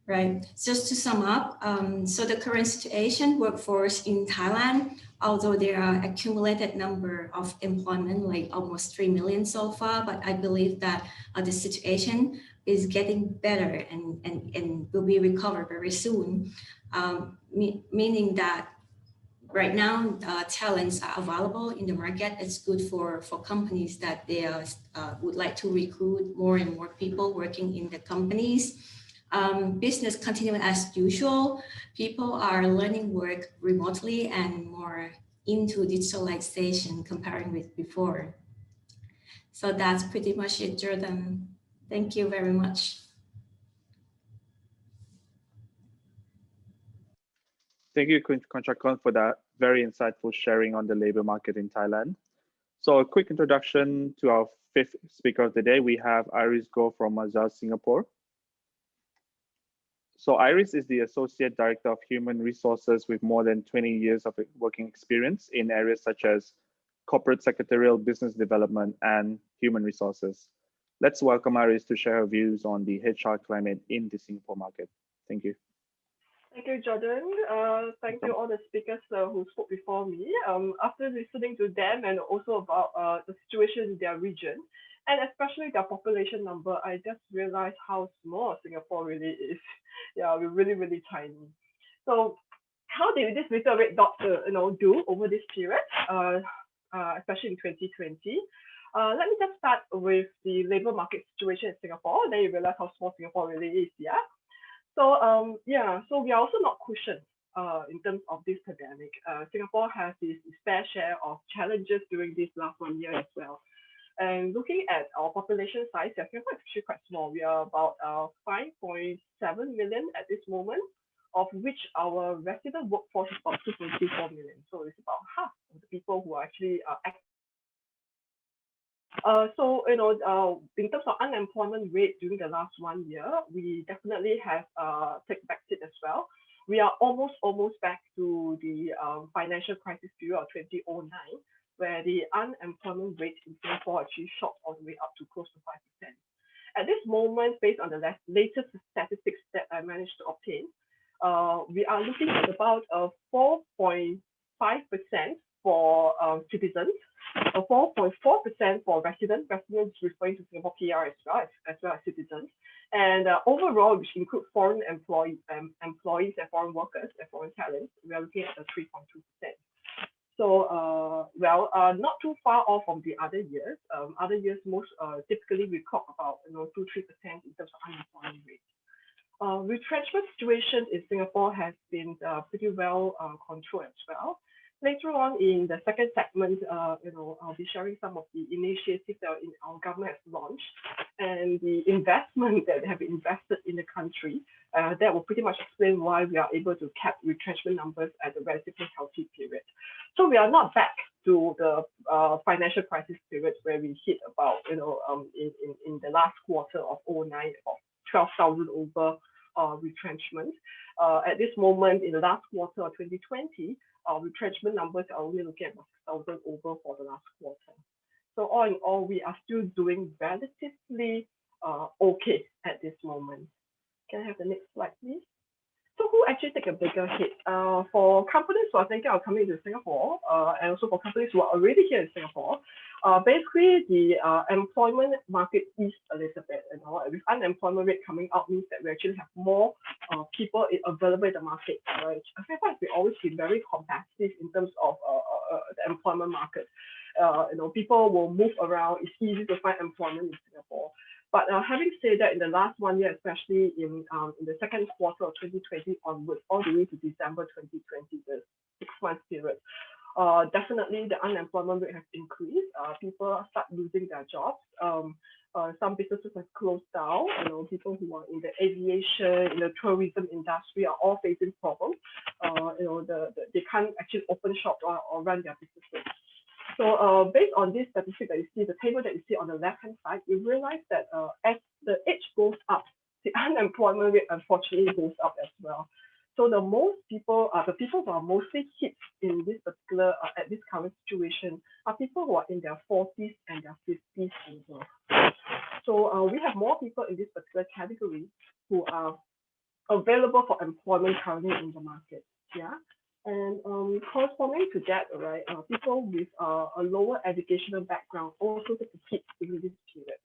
Right, just to sum up, so the current situation, workforce in Thailand, although there are accumulated number of employment, like almost 3 million so far, but I believe that the situation is getting better and will be recovered very soon, meaning that right now, talents are available in the market. It's good for companies that they would like to recruit more and more people working in the companies. Business continue as usual. People are learning work remotely and more into digitalization comparing with before. So that's pretty much it, Jordan. Thank you very much. Thank you, Contracon, for that very insightful sharing on the labor market in Thailand. So a quick introduction to our fifth speaker of the day. We have Iris Goh from Azad, Singapore. So Iris is the Associate Director of Human Resources with more than 20 years of working experience in areas such as corporate secretarial, business development, and human resources. Let's welcome Iris to share her views on the HR climate in the Singapore market. Thank you. Thank you, Jordan. Thank you all the speakers who spoke before me. After listening to them and also about the situation in their region, and especially their population number, I just realized how small Singapore really is. Yeah, we're really, really tiny. So how did this little red dot do over this period, especially in 2020? Let me just start with the labor market situation in Singapore. Then you realize how small Singapore really is. Yeah. So so we are also not cushioned in terms of this pandemic. Singapore has its fair share of challenges during this last 1 year as well. And looking at our population size, Singapore is actually quite small. We are about 5.7 million at this moment, of which our resident workforce is about 2.34 million. So it's about half of the people who are actually active. So in terms of unemployment rate during the last 1 year, we definitely have take back it as well. We are almost back to the financial crisis period of 2009, where the unemployment rate in Singapore actually shot all the way up to close to 5%. At this moment, based on the latest statistics that I managed to obtain, we are looking at about 4.5% for citizens, 4.4% for residents referring to Singapore PR as well as citizens, and overall, which include foreign employees and foreign workers and foreign talents, we are looking at 3.2%. So, not too far off from the other years. Other years, most typically we clock about 2-3% in terms of unemployment rate. Retrenchment situation in Singapore has been pretty well controlled as well. Later on in the second segment, I'll be sharing some of the initiatives that our government has launched and the investment that they have invested in the country. That will pretty much explain why we are able to cap retrenchment numbers at a relatively healthy period. So we are not back to the financial crisis period where we hit about, in the last quarter of 2009, of 12,000 over retrenchment. At this moment, in the last quarter of 2020, retrenchment numbers are only looking at 6,000 over for the last quarter. So all in all, we are still doing relatively okay at this moment. Can I have the next slide, please? So who actually take a bigger hit? For companies who are thinking of coming to Singapore, and also for companies who are already here in Singapore, basically the employment market eased a little bit. With unemployment rate coming out means that we actually have more people available in the market. Right? Singapore has always been very competitive in terms of the employment market. People will move around. It's easy to find employment in Singapore. But having said that, in the last 1 year, especially in the second quarter of 2020 onwards, all the way to December 2020, the 6-month period, definitely the unemployment rate has increased. People start losing their jobs. Some businesses have closed down. People who are in the aviation, in the tourism industry are all facing problems. They can't actually open shops or run their businesses. So based on this statistic that you see, the table that you see on the left-hand side, you realize that as the age goes up, the unemployment rate unfortunately goes up as well. So the people who are mostly hit in this particular, at this current situation, are people who are in their 40s and their 50s as well. So we have more people in this particular category who are available for employment currently in the market. Yeah. And corresponding to that, right, people with a lower educational background also take a hit during this period.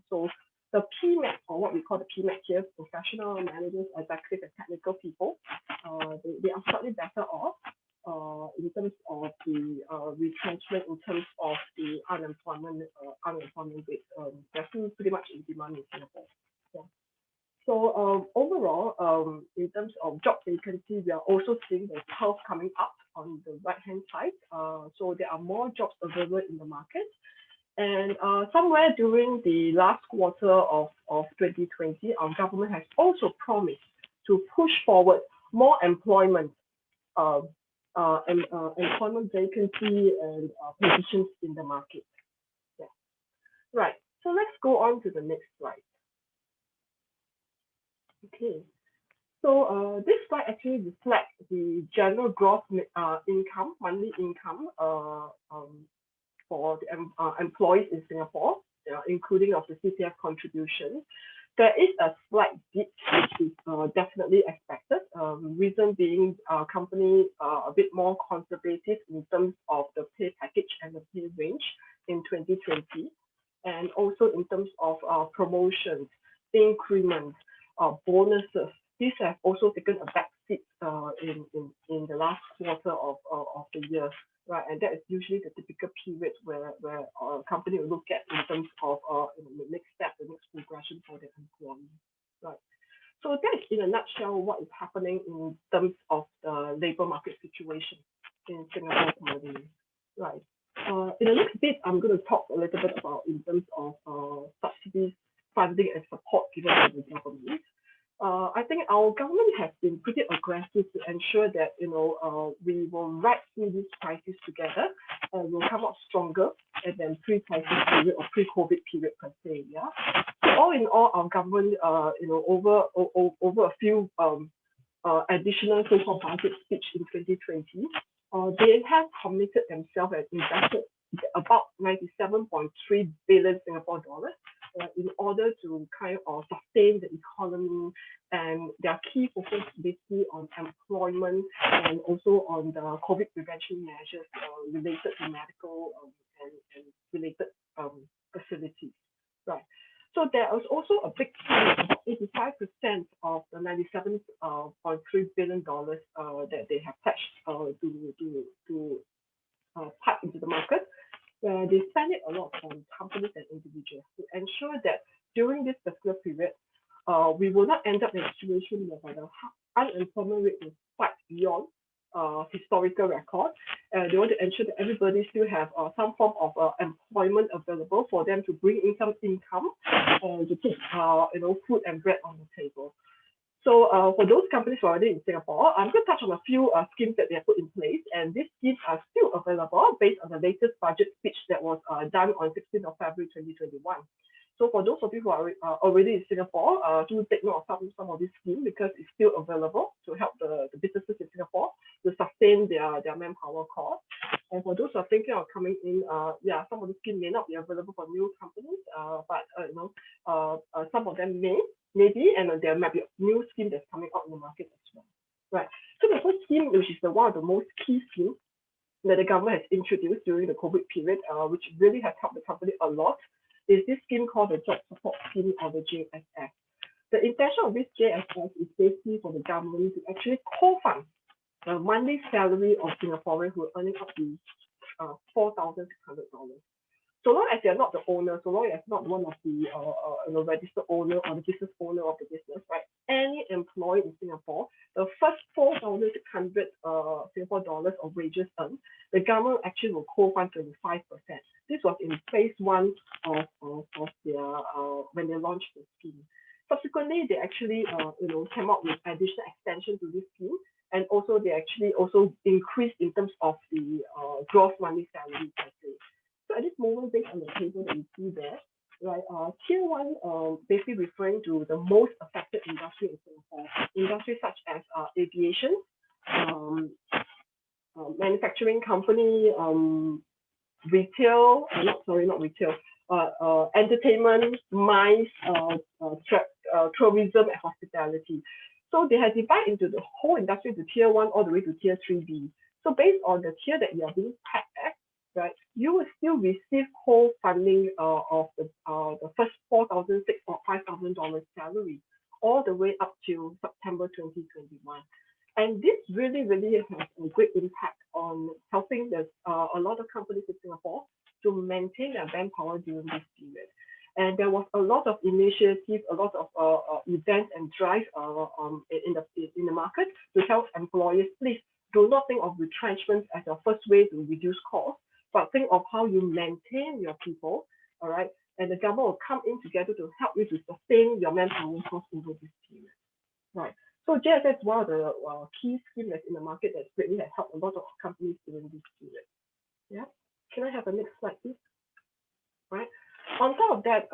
So the PMAT, or what we call the PMAT here, professional managers, executive and technical people, they are slightly better off in terms of the retrenchment, in terms of the unemployment rate. They're still pretty much in demand in Singapore. Yeah. So overall, in terms of job vacancy, we are also seeing the curve coming up on the right-hand side. So there are more jobs available in the market. And somewhere during the last quarter of 2020, our government has also promised to push forward more employment vacancy and positions in the market. Yeah. Right. So let's go on to the next slide. Okay, so this slide actually reflects the general gross income, monthly income for the employees in Singapore, including of the CPF contribution. There is a slight dip, which is definitely expected. reason being companies are a bit more conservative in terms of the pay package and the pay range in 2020, and also in terms of promotions, increments, bonuses. These have also taken a back seat in the last quarter of the year, right? And that is usually the typical period where a company will look at in terms of the next step, the next progression for their employees, right? So that is in a nutshell what is happening in terms of the labor market situation in Singapore currently, right? In the next bit, I'm going to talk a little bit about in terms of subsidies, funding, and support given by the government. I think our government has been pretty aggressive to ensure that we will ride through this crisis together and we'll come out stronger than pre-crisis period or pre-COVID period per se. Yeah. So all in all, our government, over a few additional so-called budget speech in 2020, they have committed themselves and invested about 97.3 billion Singapore dollars in order to kind of sustain the economy, and their key focus basically on employment and also on the COVID prevention measures related to medical and related facilities, right? So there is also a big chunk, about 85% of the $97.3 billion that they have pledged to pipe into the market. They spend it a lot on companies and individuals to ensure that during this particular period, we will not end up in a situation where the unemployment rate will spike beyond historical record. They want to ensure that everybody still have some form of employment available for them to bring in some income to put food and bread on the table. So for those companies already in Singapore, I'm going to touch on a few schemes that they have put in place, and these schemes are still available based on the latest budget speech that was done on 16th of February 2021. So for those of you who are already in Singapore, do take note of some of these schemes because it's still available to help the businesses in Singapore to sustain their manpower costs. And for those who are thinking of coming in, some of the schemes may not be available for new companies, but some of them maybe, and there might be a new scheme that's coming out in the market as well, right? So the first scheme, which is one of the most key schemes that the government has introduced during the COVID period, which really has helped the company a lot, is this scheme called the Job Support Scheme, or the JSS. The intention of this JSS is basically for the government to actually co-fund the monthly salary of Singaporeans who are earning up to $4,600. So long as you're not the owner, so long as not one of the registered owner or the business owner of the business, right? Any employee in Singapore, the first 4,600 Singapore dollars of wages earned, the government actually will co-fund 25%. This was in phase one of their when they launched the scheme. Subsequently, they actually came up with additional extension to this scheme, and also they actually also increased in terms of the gross monthly salary per se. So at this moment, based on the table that you see there, right, tier one basically referring to the most affected industry in Singapore, industries such as aviation, manufacturing company, retail, not retail, entertainment, mines, tourism, and hospitality. So they have divided into the whole industry to tier one all the way to tier 3B. So based on the tier that you are being tagged at, right, you will still receive whole funding of the first $4,600 or $5,000 salary all the way up to September 2021. And this really, really has a great impact on helping a lot of companies in Singapore to maintain their manpower during this period. And there was a lot of initiatives, a lot of events and drives in the market to help employers. Please do not think of retrenchment as your first way to reduce costs, but think of how you maintain your people, all right? And the government will come in together to help you to sustain your manpower costs over this period, right? So JSS is one of the key schemes that's in the market that's really has helped a lot of companies during this period. Yeah, can I have the next slide, please? Right. On top of that,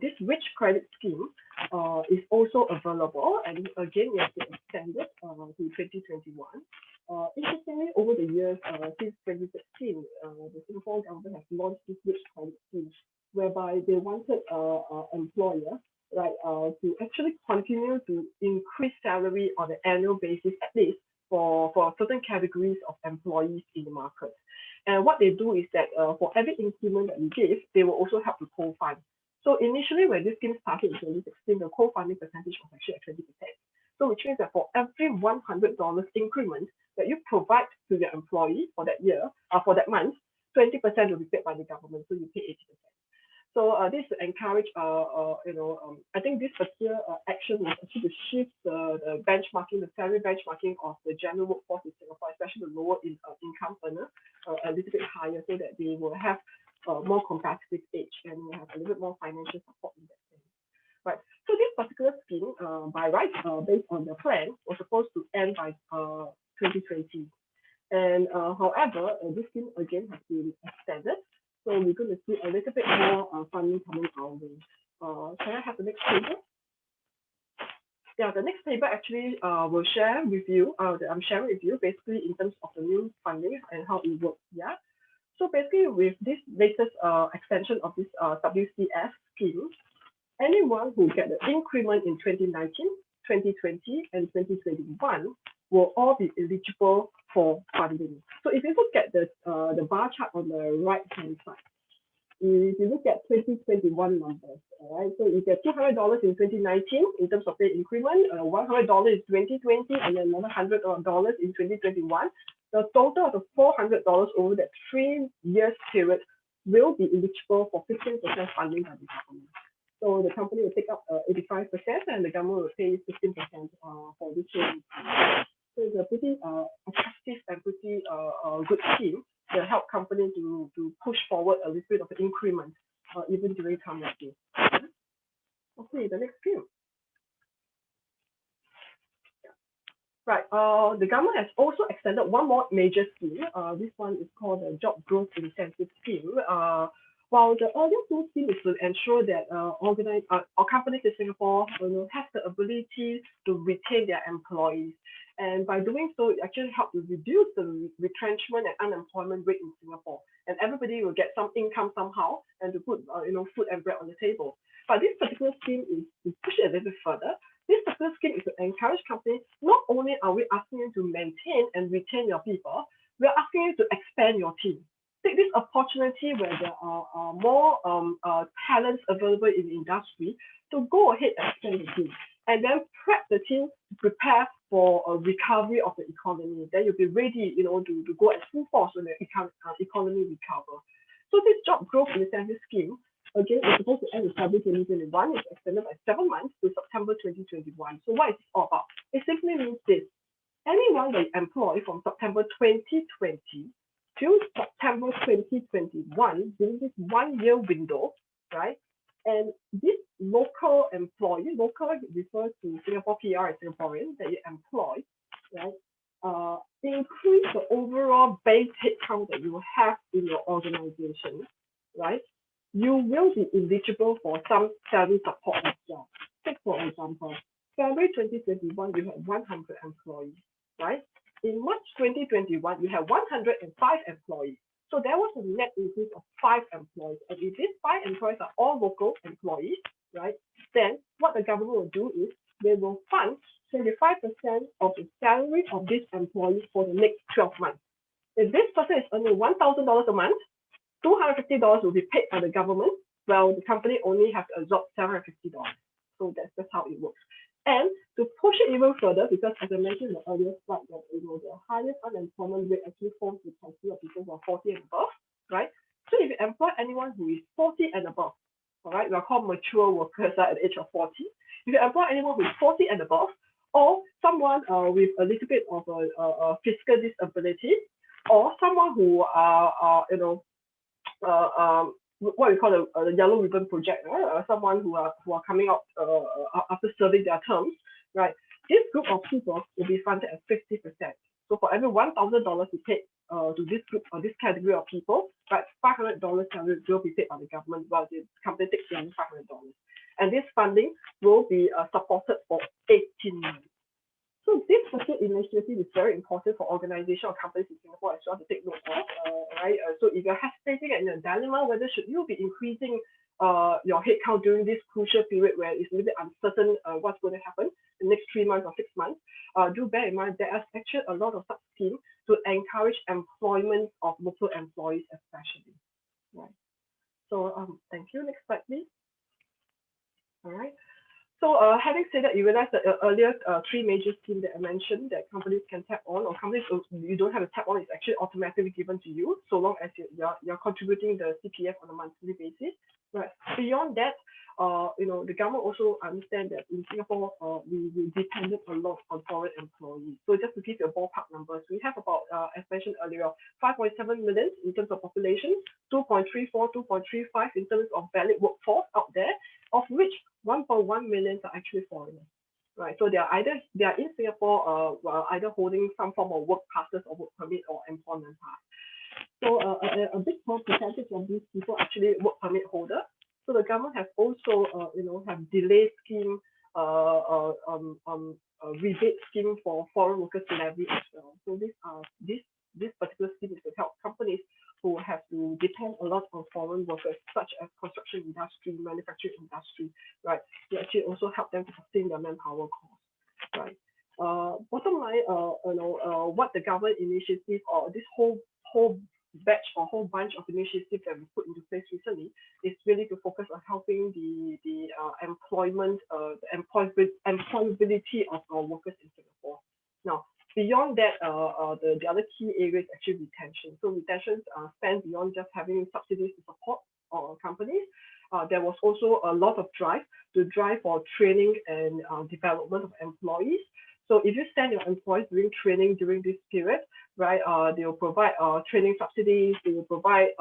this rich credit scheme is also available, and again, it has been extended to 2021. Interestingly, over the years since 2016, the Singapore government has launched this rich credit scheme, whereby they wanted employer right, to actually continue to increase salary on an annual basis, at least for certain categories of employees in the market. And what they do is that for every increment that we give, they will also help to co-fund. So initially, when this scheme started in 2016, the co-funding percentage was actually at 20%. So which means that for every $100 increment that you provide to your employee for that year, for that month, 20% will be paid by the government. So you pay 80%. So this to encourage, I think this particular action was actually to shift the benchmarking, the salary benchmarking of the general workforce in Singapore, especially the lower income earner, a little bit higher, so that they will have more competitive edge and will have a little bit more financial support in that sense. Right. So this particular scheme, by right, based on the plan, was supposed to end by 2020. And however, this scheme again has been extended. So we're going to see a little bit more funding coming our way. Can I have the next table? Yeah, the next table actually will share with you, that I'm sharing with you basically in terms of the new funding and how it works. Yeah. So basically with this latest extension of this WCF scheme, anyone who get the increment in 2019, 2020, and 2021 will all be eligible for funding. So if you look at the bar chart on the right-hand side, if you look at 2021 numbers, all right, so you get $200 in 2019 in terms of pay increment, $100 in 2020, and then another $100 in 2021. The total of the $400 over that 3 years period will be eligible for 15% funding by the government. So the company will take up 85% and the government will pay 15% for this year. So it's a pretty attractive and pretty good scheme to help companies to push forward a little bit of an increment even during time like this. Okay, the next scheme. Right, the government has also extended one more major scheme. This one is called the Job Growth Incentive Scheme. While the earlier two schemes is to ensure that our companies in Singapore have the ability to retain their employees. And by doing so, it actually helps to reduce the retrenchment and unemployment rate in Singapore. And everybody will get some income somehow and to put food and bread on the table. But this particular scheme is to push it a little bit further. This particular scheme is to encourage companies. Not only are we asking you to maintain and retain your people, we are asking you to expand your team. Take this opportunity where there are more talents available in the industry to go ahead and expand the team, and then prep the team to prepare for a recovery of the economy. Then you'll be ready, to go at full force when the economy recover. So this job growth incentive scheme, again, is supposed to end in February 2021. It's extended by 7 months to September 2021. So what is this all about? It simply means this: anyone that you employ from September 2020 to September 2021 during this 1 year window, right? And this local employee, local refers to Singapore PR and Singaporean that you employ, right? Increase the overall base headcount that you have in your organization, right? You will be eligible for some salary support as well. Take for example, February 2021, you had 100 employees, right? In March 2021, you have 105 employees. So there was a net increase of 5 employees. And if these 5 employees are all local employees, right, then what the government will do is they will fund 25% of the salary of these employees for the next 12 months. If this person is earning $1,000 a month, $250 will be paid by the government, while the company only has to absorb $750. So that's how it works. And to push it even further, because as I mentioned in the earlier slide, that the highest unemployment rate actually forms the category of people who are 40 and above, right? So if you employ anyone who is 40 and above, all right, we are called mature workers at the age of 40. If you employ anyone who is 40 and above, or someone with a little bit of a physical disability, or someone who are what we call the yellow ribbon project, right? Someone who are coming out after serving their terms, right? This group of people will be funded at 50%. So for every $1,000 you pay to this group or this category of people, right, $500 salary will be paid by the government, while the company takes in $500. And this funding will be supported for 18 months. So this particular initiative is very important for organizations or companies in Singapore as well to take note of, right? So if you're hesitating and in a dilemma whether should you be increasing your headcount during this crucial period where it's a little bit uncertain what's going to happen the next 3 months or 6 months, do bear in mind there are actually a lot of such schemes to encourage employment of local employees especially. Right. So thank you. Next slide, please. All right. So having said that, you realize that earlier 3 major schemes that I mentioned that companies can tap on, or companies you don't have to tap on, it's actually automatically given to you so long as you're contributing the CPF on a monthly basis. Right. Beyond that, the government also understand that in Singapore we depended a lot on foreign employees. So just to give you a ballpark numbers, we have about, as mentioned earlier, 5.7 million in terms of population, 2.34, 2.35 in terms of valid workforce out there, of which 1.1 million are actually foreigners. Right, so they are in Singapore, either holding some form of work passes or work permit or employment pass. So a big percentage of these people actually work permit holder. So the government has also, have delay scheme, rebate scheme for foreign workers to levy as well. So this particular scheme is to help companies who have to depend a lot on foreign workers, such as construction industry, manufacturing industry, right? To actually also help them to sustain their manpower costs, right? Bottom line, what the government initiative or this whole batch or whole bunch of initiatives that we put into place recently is really to focus on helping the employability of our workers in Singapore. Now, beyond that, the other key area is actually retention. So retention spans beyond just having subsidies to support our companies. There was also a lot of drive for training and development of employees. So if you send your employees doing training during this period, right, they will provide training subsidies. They will provide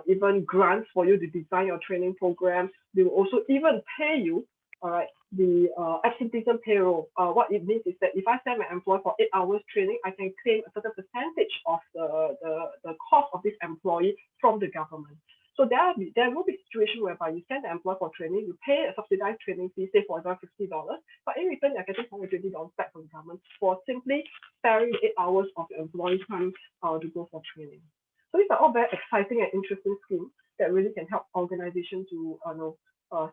even grants for you to design your training programs. They will also even pay you, all right, the absenteeism payroll. What it means is that if I send my employee for 8 hours training, I can claim a certain percentage of the cost of this employee from the government. So there will be situations whereby you send the employee for training, you pay a subsidized training fee, say for example $50, but in return you're getting $120 back from the government for simply sparing 8 hours of your employee time to go for training. So these are all very exciting and interesting schemes that really can help organizations to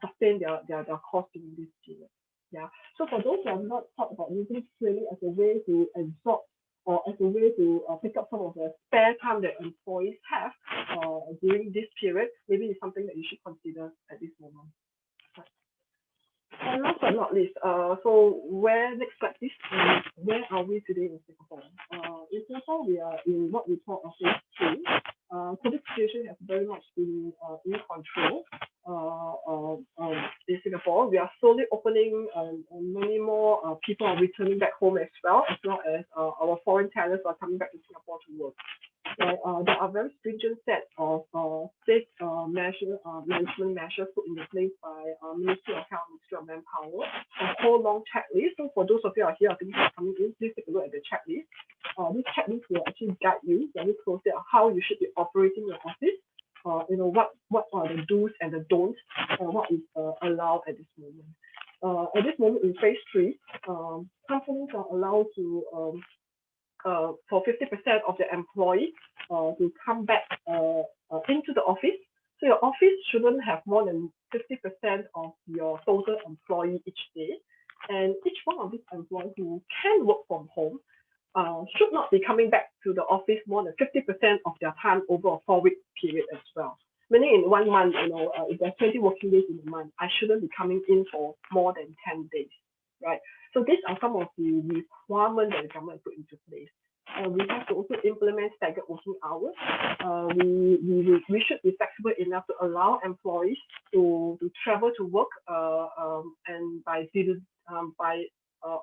sustain their costs during this period. Yeah. So for those who have not thought about using training as a way to absorb or as a way to pick up some of the spare time that employees have during this period, maybe it's something that you should consider at this moment. And last but not least, so next slide please, where are we today in Singapore? In Singapore, we are in what we call a phase 3. COVID situation has very much been in control in Singapore. We are slowly opening and many more people are returning back home as well as our foreign talents are coming back to Singapore to work. There are very stringent set of safe management measures put into place by Ministry of Health, Ministry of Manpower, a whole long checklist. So for those of you who are here, I think are coming in, please take a look at the checklist. This checklist will actually guide you very closely on how you should be operating your office. What are the do's and the don'ts, and what is allowed at this moment. At this moment in phase 3, companies are allowed to for 50% of their employees to come back into the office. So your office shouldn't have more than 50% of your total employee each day. And each one of these employees who can work from home should not be coming back to the office more than 50% of their time over a 4-week period as well. Meaning in 1 month, if there's 20 working days in a month, I shouldn't be coming in for more than 10 days, right? So these are some of the requirements that the government put into place. We have to also implement staggered working hours. We should be flexible enough to allow employees to travel to work and by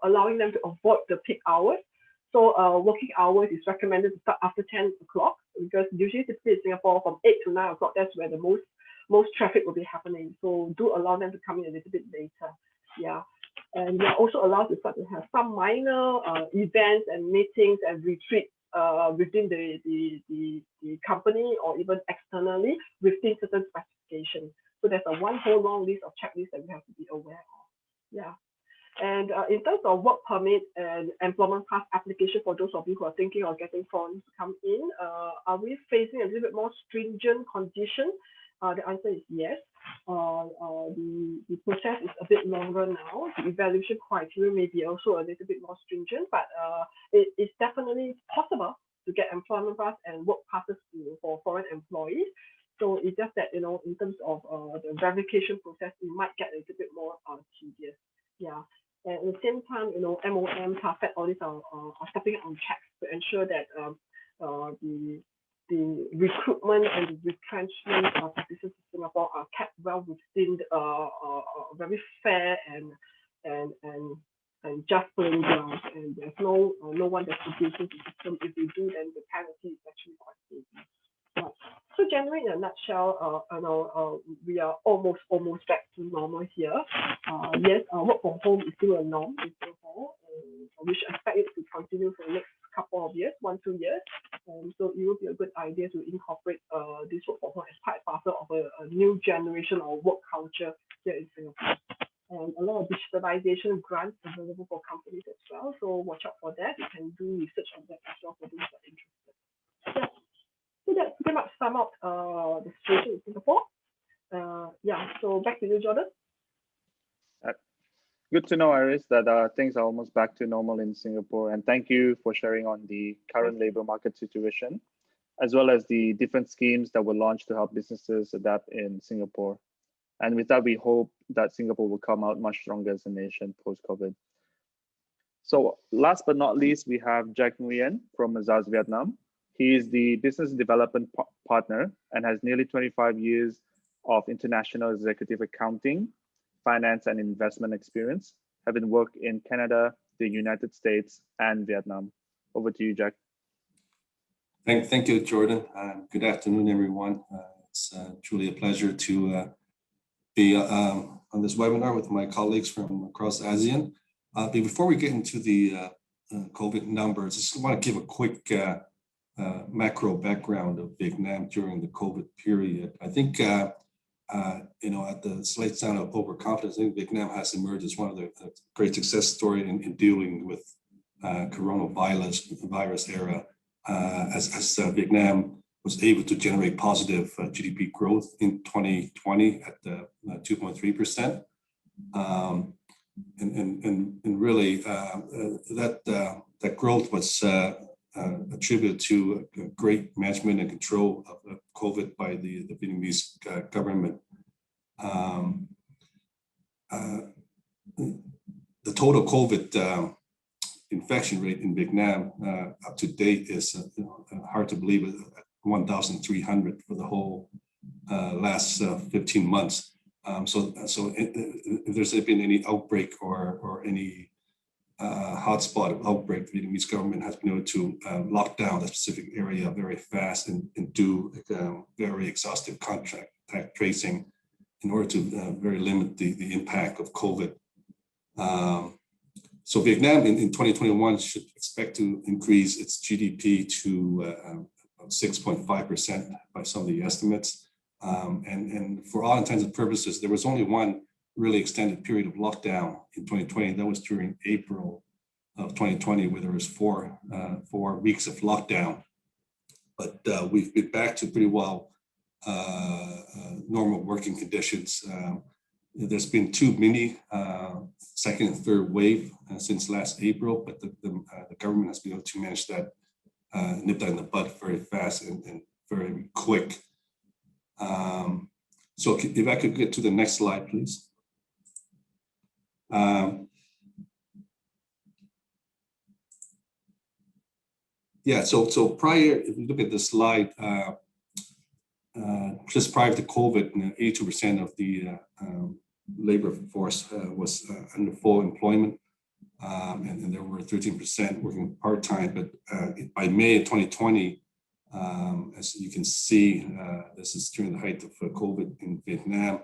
allowing them to avoid the peak hours. So working hours is recommended to start after 10 o'clock because usually typically in Singapore from 8 to 9 o'clock, that's where the most traffic will be happening. So do allow them to come in a little bit later. Yeah. And we are also allowed to start to have some minor events and meetings and retreats within the company or even externally within certain specifications. So there's one whole long list of checklists that we have to be aware of. Yeah. And in terms of work permit and employment pass application for those of you who are thinking of getting foreigners to come in, are we facing a little bit more stringent conditions The answer is yes. The process is a bit longer now. The evaluation criteria may be also a little bit more stringent, but it is definitely possible to get employment pass and work passes for foreign employees. So it's just that, in terms of the verification process, it might get a little bit more tedious. Yeah. And at the same time, MOM, TAFED, all these are stepping on checks to ensure that the recruitment and the retrenchment practices in Singapore are kept well within a very fair and just playing ground. And there's no one that's abusing the system. If they do, then the penalty is actually quite heavy. Yeah. So generally, in a nutshell, we are almost back to normal here. Yes, work from home is still a norm in Singapore, and we should expect it to continue for the next couple of years, 1-2 years. So it would be a good idea to incorporate this work from home as part and parcel of a new generation of work culture here in Singapore. And a lot of digitalization grants available for companies as well. So watch out for that. You can do research on that as well for those who are interested. Yeah. So that's pretty much sum up the situation in Singapore. Yeah, so back to you, Jordan. Good to know, Iris, that things are almost back to normal in Singapore. And thank you for sharing on the current labor market situation, as well as the different schemes that were launched to help businesses adapt in Singapore. And with that, we hope that Singapore will come out much stronger as a nation post-COVID. So last but not least, we have Jack Nguyen from Mazars, Vietnam. He is the business development partner and has nearly 25 years of international executive accounting, finance, and investment experience, having worked in Canada, the United States, and Vietnam. Over to you, Jack. Thank you, Jordan. Good afternoon, everyone. It's truly a pleasure to be on this webinar with my colleagues from across ASEAN. But before we get into the COVID numbers, I just want to give a quick macro background of Vietnam during the COVID period. I think, at the slight sound of overconfidence, I think Vietnam has emerged as one of the great success stories in dealing with coronavirus era, as Vietnam was able to generate positive GDP growth in 2020 at 2.3%. And really that growth was attributed to great management and control of COVID by the Vietnamese government. The total COVID infection rate in Vietnam up to date is hard to believe, at 1,300 for the whole last 15 months. So if there's been any outbreak or any hotspot of outbreak, the Vietnamese government has been able to lock down that specific area very fast and do very exhaustive contact tracing in order to very limit the impact of COVID. So Vietnam in 2021 should expect to increase its GDP to 6.5% by some of the estimates. And for all intents and purposes, there was only one really extended period of lockdown in 2020. That was during April of 2020, where there was four weeks of lockdown. But we've been back to pretty well normal working conditions. There's been two mini second and third wave since last April, but the government has been able to manage that, nip that in the bud very fast and very quick. So if I could get to the next slide, please. Yeah, so prior, if you look at the slide, just prior to COVID, 82% of the labor force was under full employment, and there were 13% working part-time. But by May of 2020, as you can see, this is during the height of COVID in Vietnam,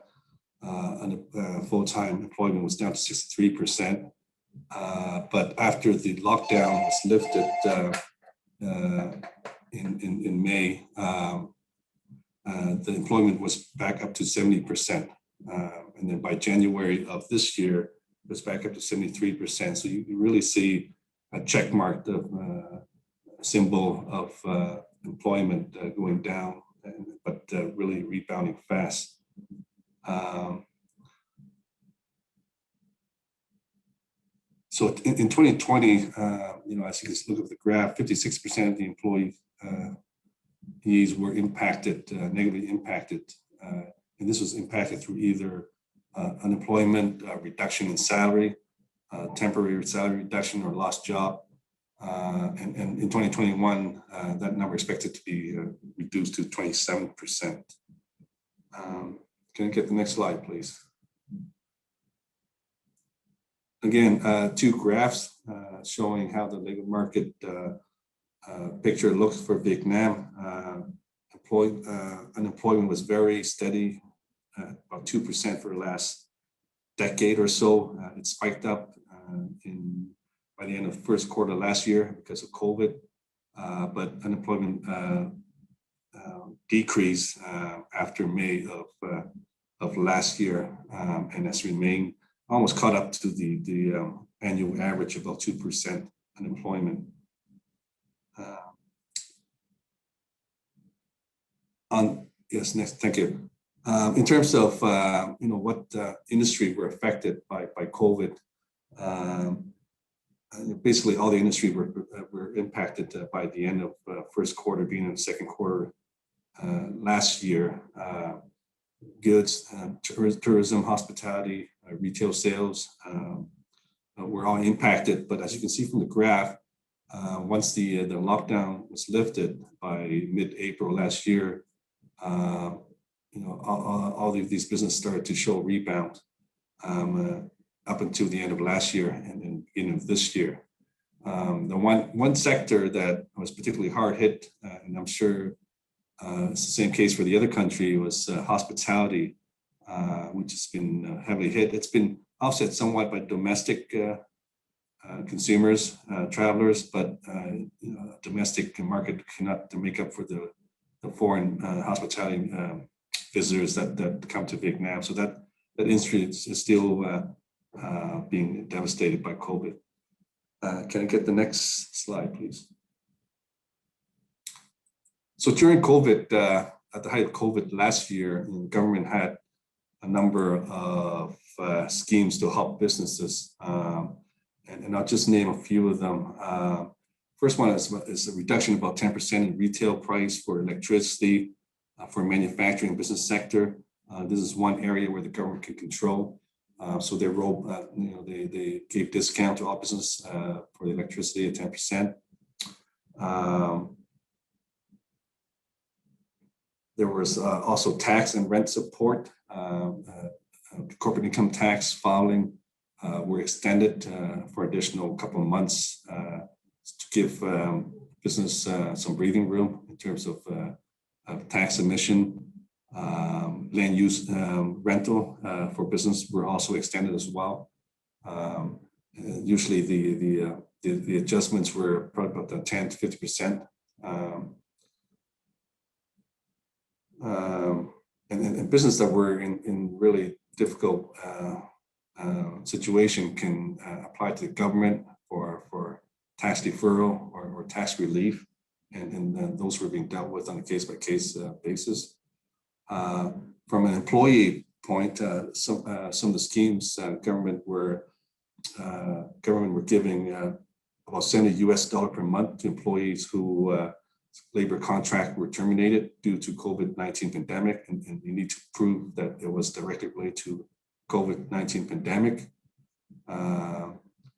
and full-time employment was down to 63%. But after the lockdown was lifted in May, the employment was back up to 70%. And then by January of this year, it was back up to 73%. So you really see a check mark of symbol of employment going down but really rebounding fast. So in 2020, as you can look at the graph, 56% of the employees were impacted, negatively impacted. And this was impacted through either unemployment, reduction in salary, temporary salary reduction, or lost job. And in 2021, that number expected to be reduced to 27%. Can I get the next slide, please? Again, two graphs showing how the labor market picture looks for Vietnam. Unemployment was very steady, about 2% for the last decade or so. It spiked up by the end of the first quarter last year because of COVID, but unemployment decreased after May of last year, and has remained almost caught up to the annual average of about 2% unemployment. Yes, next, thank you. In terms of what industry were affected by COVID, basically all the industry were impacted by the end of first quarter, beginning of second quarter last year. Goods, tourism, hospitality, retail sales were all impacted. But as you can see from the graph, once the lockdown was lifted by mid-April last year, all of these businesses started to show rebound up until the end of last year and then beginning of this year. The one sector that was particularly hard hit, and I'm sure it's the same case for the other country, was hospitality, which has been heavily hit. It's been offset somewhat by domestic consumers, travelers, but domestic market cannot make up for the foreign hospitality visitors that come to Vietnam. So that industry is still being devastated by COVID. Can I get the next slide, please? So during COVID, at the height of COVID last year, the government had a number of schemes to help businesses, and I'll just name a few of them. First one is a reduction of about 10% in retail price for electricity for manufacturing business sector. This is one area where the government can control. So they they gave discount to all business for the electricity at 10%. There was also tax and rent support. Corporate income tax filing were extended for additional couple of months to give business some breathing room in terms of tax emission. Land use rental for business were also extended as well. Usually the adjustments were probably about 10 to 50%. And business that were in really difficult situation can apply to the government for tax deferral or tax relief, and those were being dealt with on a case-by-case basis. From an employee point, some of the schemes government were giving about $70 per month to employees who labor contract were terminated due to COVID-19 pandemic, and you need to prove that it was directly related to COVID-19 pandemic.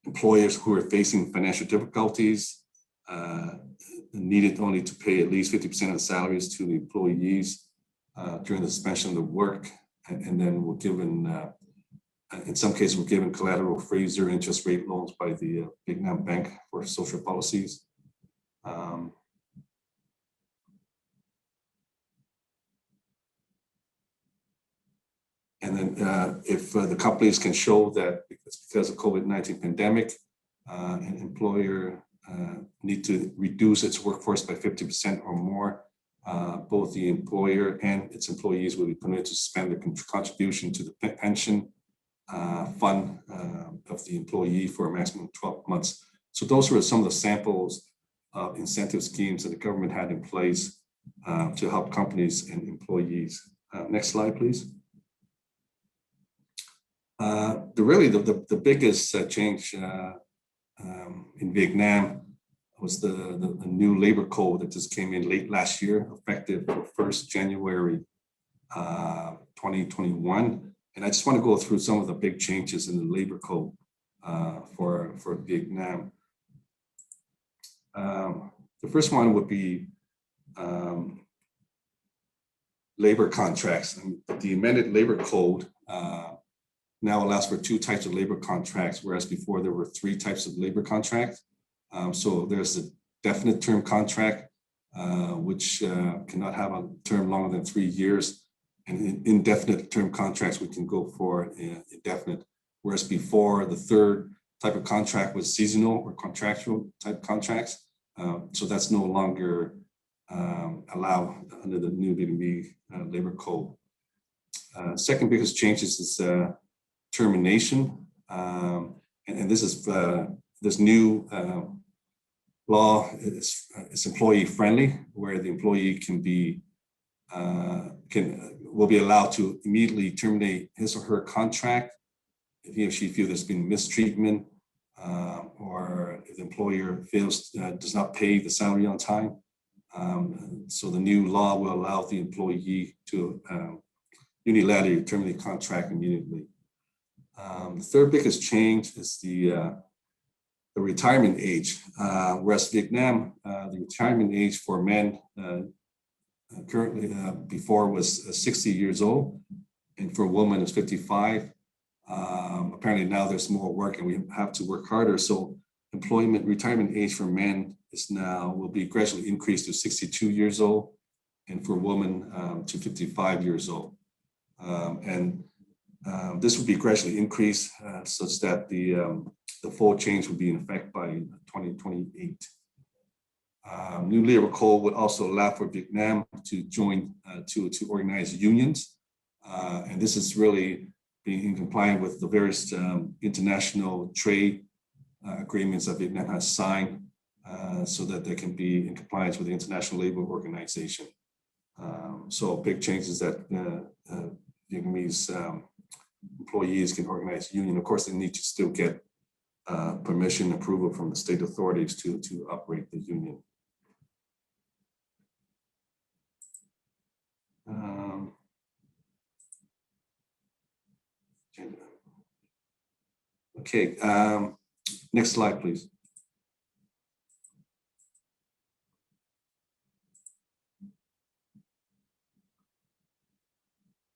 Employers who are facing financial difficulties needed only to pay at least 50% of salaries to the employees during the suspension of the work, and then were given, in some cases, were given collateral free zero interest rate loans by the Vietnam Bank for social policies. And then if the companies can show that it's because of COVID-19 pandemic, an employer need to reduce its workforce by 50% or more, both the employer and its employees will be permitted to suspend their contribution to the pension fund of the employee for a maximum of 12 months. So those were some of the samples of incentive schemes that the government had in place to help companies and employees. Next slide, please. The biggest change in Vietnam was the new labor code that just came in late last year, effective for 1st January 2021. And I just want to go through some of the big changes in the labor code for Vietnam. The first one would be labor contracts. And the amended labor code now allows for 2 types of labor contracts, whereas before there were 3 types of labor contracts. So there's a definite term contract, which cannot have a term longer than 3 years. And indefinite term contracts, we can go for indefinite. Whereas before, the third type of contract was seasonal or contractual type contracts. So that's no longer allowed under the new Vietnamese labor code. Second biggest changes is termination. And this is this new law is employee friendly, where the employee will be allowed to immediately terminate his or her contract if he or she feels there's been mistreatment, or if the employer does not pay the salary on time. So the new law will allow the employee to unilaterally terminate the contract immediately. The third biggest change is the retirement age. Whereas Vietnam, the retirement age for men currently before was 60 years old, and for women is 55. Apparently now there's more work and we have to work harder. So retirement age for men will be gradually increased to 62 years old, and for women to 55 years old. This will be gradually increased such that the full change will be in effect by 2028. New labor code would also allow for Vietnam to join to organize unions, and this is really being in compliance with the various international trade agreements that Vietnam has signed, so that they can be in compliance with the International Labor Organization. So big changes that Vietnamese employees can organize union. Of course, they need to still get permission, approval from the state authorities to operate the union. Okay, next slide, please.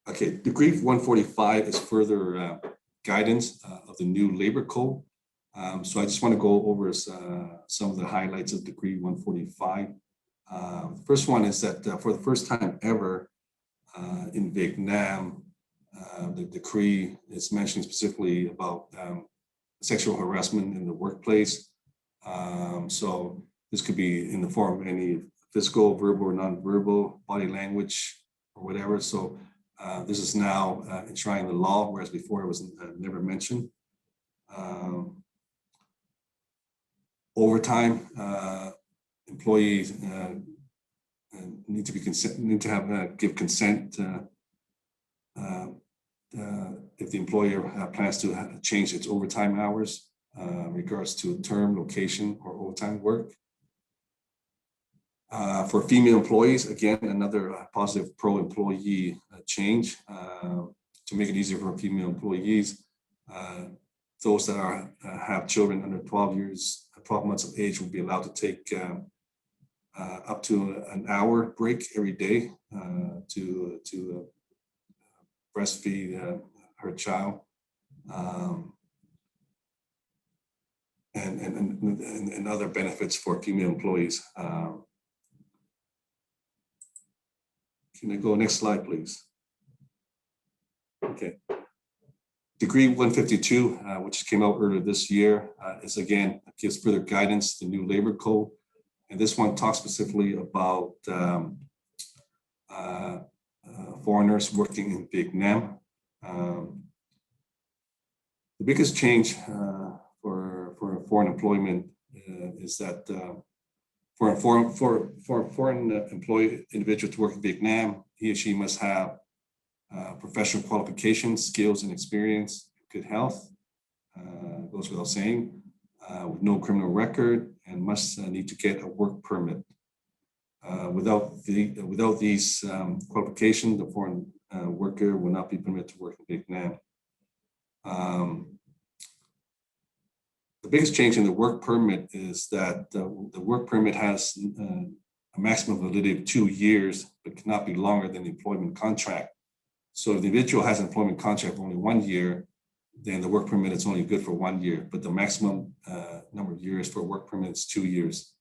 Okay, Decree 145 is further guidance of the new labor code. So I just want to go over some of the highlights of Decree 145. The first one is that for the first time ever in Vietnam, the decree is mentioning specifically about sexual harassment in the workplace. So this could be in the form of any physical, verbal, or nonverbal, body language, or whatever. So this is now enshrined in the law, whereas before it was never mentioned. Overtime, employees need to give consent if the employer plans to change its overtime hours regards to term, location, or overtime work. For female employees, again, another positive pro-employee change to make it easier for female employees. Those that have children under 12 months of age will be allowed to take up to an hour break every day to breastfeed her child, and other benefits for female employees. Can I go next slide, please? Okay. Decree 152, which came out earlier this year, is again, gives further guidance to the new labor code. And this one talks specifically about foreigners working in Vietnam. The biggest change for foreign employment is that For a foreign employee individual to work in Vietnam, he or she must have professional qualifications, skills, and experience, good health, goes without saying, with no criminal record, and must need to get a work permit. Without these qualifications, the foreign worker will not be permitted to work in Vietnam. The biggest change in the work permit is that the work permit has a maximum validity of 2 years, but cannot be longer than the employment contract. So if the individual has an employment contract for only 1 year, then the work permit is only good for 1 year, but the maximum number of years for a work permit is 2 years.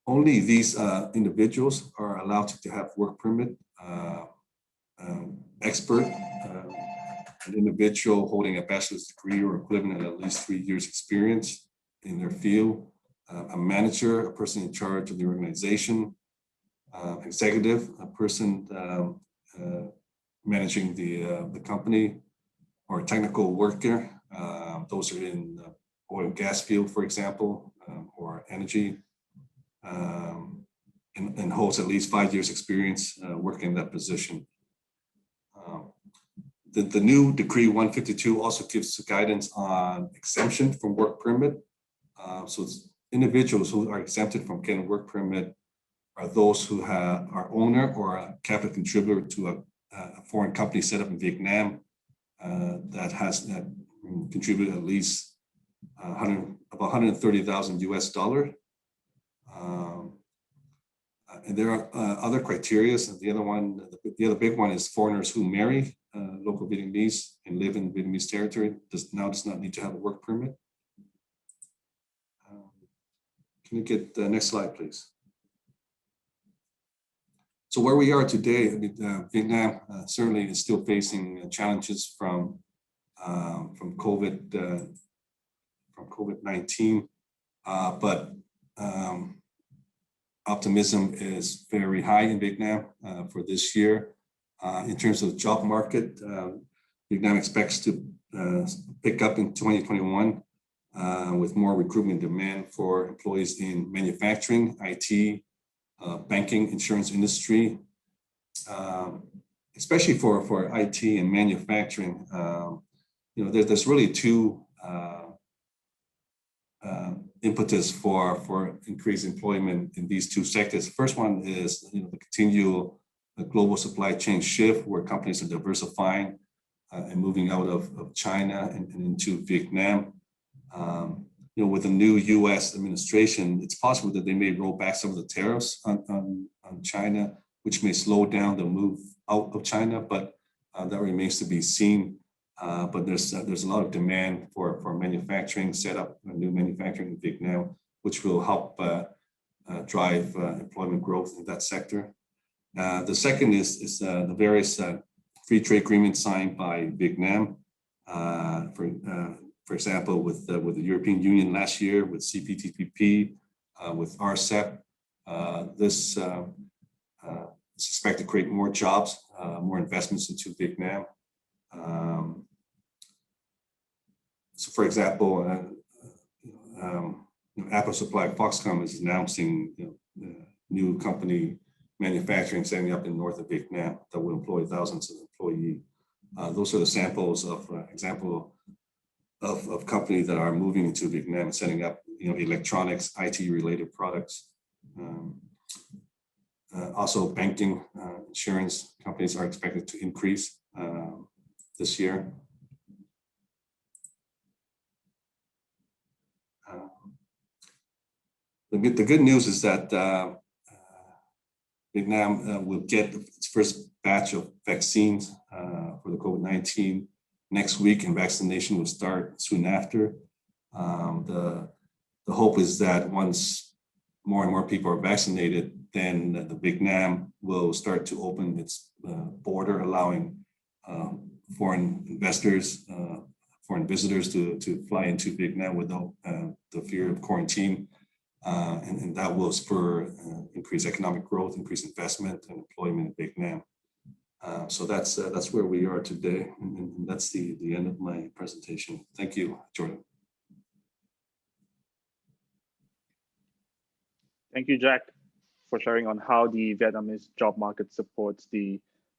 Only these individuals are allowed to have work permit. Expert, an individual holding a bachelor's degree or equivalent and at least 3 years experience in their field, a manager, a person in charge of the organization, executive, a person managing the company, or a technical worker. Those are in the oil and gas field, for example, or energy, and holds at least 5 years experience working in that position. The new Decree 152 also gives guidance on exemption from work permit. So individuals who are exempted from getting a work permit are those who are owner or a capital contributor to a foreign company set up in Vietnam that has contributed at least about 130,000 US dollar. And there are other criteria. The other big one is foreigners who marry local Vietnamese and live in Vietnamese territory does not need to have a work permit. Can you get the next slide, please? So where we are today, I mean, Vietnam certainly is still facing challenges from COVID-19, but optimism is very high in Vietnam for this year. In terms of the job market, Vietnam expects to pick up in 2021 with more recruitment demand for employees in manufacturing, IT, banking, insurance industry, especially for IT and manufacturing. There's really two impetus for increased employment in these two sectors. The first one is the continual global supply chain shift, where companies are diversifying and moving out of China and into Vietnam. With the new U.S. administration, it's possible that they may roll back some of the tariffs on China, which may slow down the move out of China, but that remains to be seen. But there's a lot of demand for manufacturing, set up a new manufacturing in Vietnam, which will help drive employment growth in that sector. The second is the various free trade agreements signed by Vietnam, for example, with the European Union last year, with CPTPP, with RCEP. This is expected to create more jobs, more investments into Vietnam. So, for example, Apple supply Foxconn is announcing new company manufacturing setting up in north of Vietnam that will employ thousands of employees. Those are the samples of example of companies that are moving into Vietnam and setting up electronics, IT related products. Also, banking, insurance companies are expected to increase this year. The good news is that Vietnam will get its first batch of vaccines for the COVID-19 next week, and vaccination will start soon after. The hope is that once more and more people are vaccinated, then the Vietnam will start to open its border, allowing foreign investors, foreign visitors to fly into Vietnam without the fear of quarantine. And that will spur increased economic growth, increased investment and employment in Vietnam. So that's where we are today, and that's the end of my presentation. Thank you, Jordan. Thank you, Jack, for sharing on how the Vietnamese job market supports the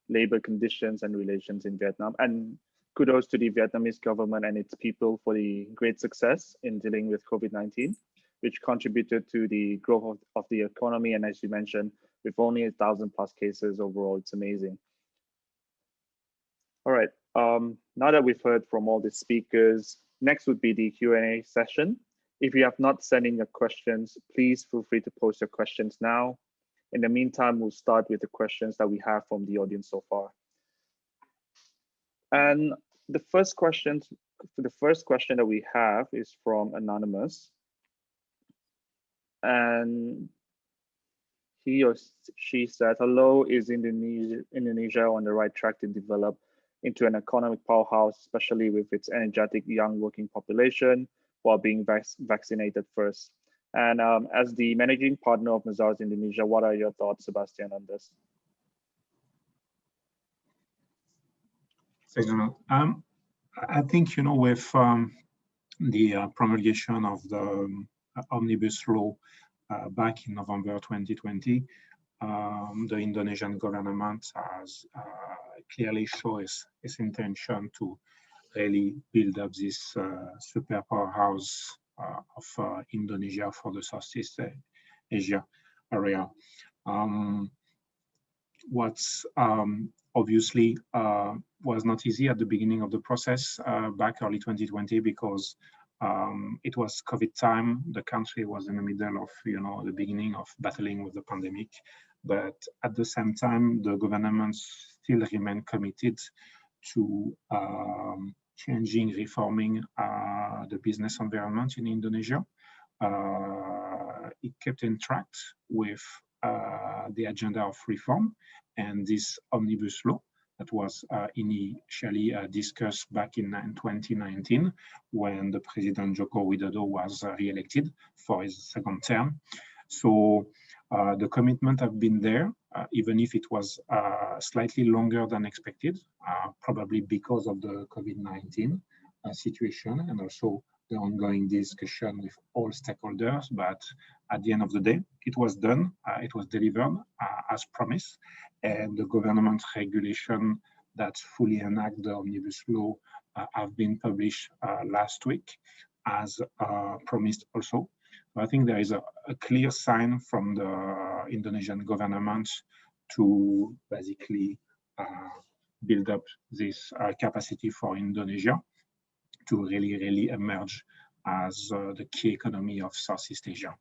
labor conditions and relations in Vietnam. And kudos to the Vietnamese government and its people for the great success in dealing with COVID-19, which contributed to the growth of the economy. And as you mentioned, with only 1,000+ cases overall, it's amazing. All right, now that we've heard from all the speakers, next would be the Q&A session. If you have not sent in your questions, please feel free to post your questions now. In the meantime, we'll start with the questions that we have from the audience so far. And the first question that we have is from Anonymous. And he or she said, hello, is Indonesia on the right track to develop into an economic powerhouse, especially with its energetic young working population, while being vaccinated first? And as the managing partner of Mazars Indonesia, what are your thoughts, Sebastian, on this? Thanks, I think, with the promulgation of the omnibus law back in November 2020, the Indonesian government has clearly shown its intention to really build up this super powerhouse of Indonesia for the Southeast Asia area. What's obviously was not easy at the beginning of the process back early 2020 because it was COVID time. The country was in the middle of the beginning of battling with the pandemic, but at the same time, the government still remained committed to changing, reforming the business environment in Indonesia. It kept in track with the agenda of reform and this omnibus law that was initially discussed back in 2019 when the President Joko Widodo was re-elected for his second term. So the commitment have been there, even if it was slightly longer than expected, probably because of the COVID-19 situation and also the ongoing discussion with all stakeholders. But at the end of the day, it was done, it was delivered as promised, and the government regulation that fully enact the omnibus law have been published last week as promised also. So I think there is a clear sign from the Indonesian government to basically build up this capacity for Indonesia to really emerge as the key economy of Southeast Asia.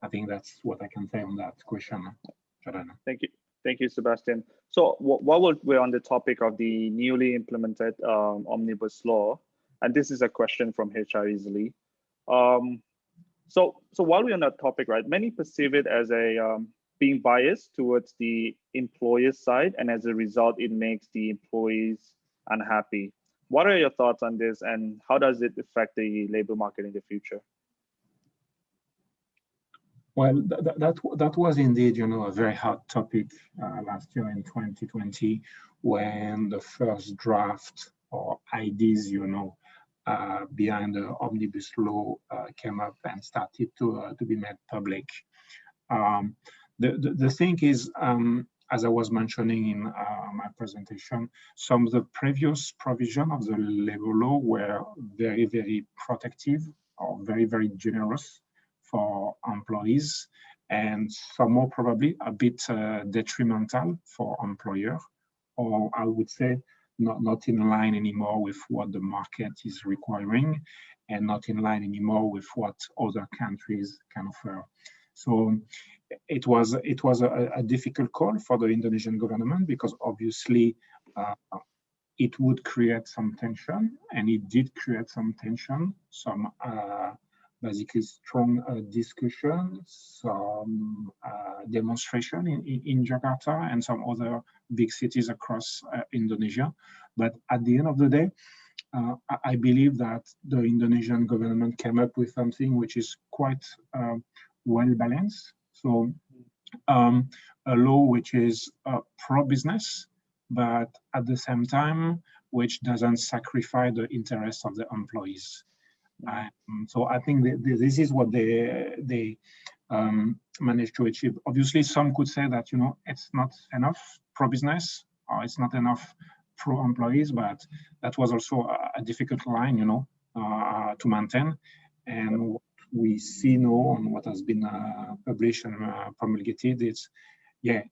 I think that's what I can say on that question, Jordan. Thank you, Sebastian. So while we're on the topic of the newly implemented omnibus law, and this is a question from HReasily. So while we're on that topic, right, many perceive it as a being biased towards the employer side, and as a result, it makes the employees unhappy. What are your thoughts on this, and how does it affect the labor market in the future? Well, that was indeed, a very hot topic last year in 2020 when the first draft or ideas, behind the omnibus law came up and started to be made public. The thing is, as I was mentioning in my presentation, some of the previous provision of the labor law were very, very protective or very, very generous for employees, and some more probably a bit detrimental for employer, or I would say not in line anymore with what the market is requiring, and not in line anymore with what other countries can offer. So it was a difficult call for the Indonesian government because obviously it would create some tension, and it did create some tension, some basically strong discussion, some demonstration in Jakarta and some other big cities across Indonesia. But at the end of the day, I believe that the Indonesian government came up with something which is quite well balanced. So a law which is pro-business, but at the same time, which doesn't sacrifice the interests of the employees. So I think this is what they managed to achieve. Obviously, some could say that, you know, it's not enough pro-business or it's not enough pro-employees, but that was also a difficult line, you know, to maintain. And what we see now on what has been published and promulgated, it's, yeah,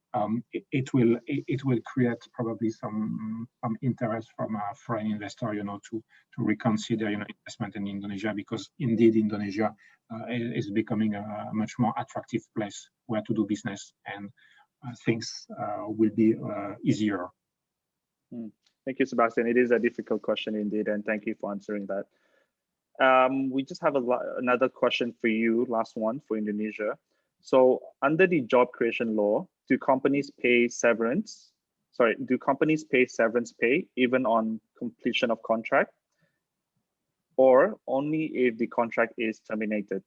it will create probably some interest from a foreign investor, you know, to reconsider, you know, investment in Indonesia, because indeed Indonesia is becoming a much more attractive place where to do business, and things will be easier. Thank you, Sebastian. It is a difficult question indeed, and thank you for answering that. We just have another question for you, last one for Indonesia. So under the job creation law, do companies pay severance pay even on completion of contract, or only if the contract is terminated?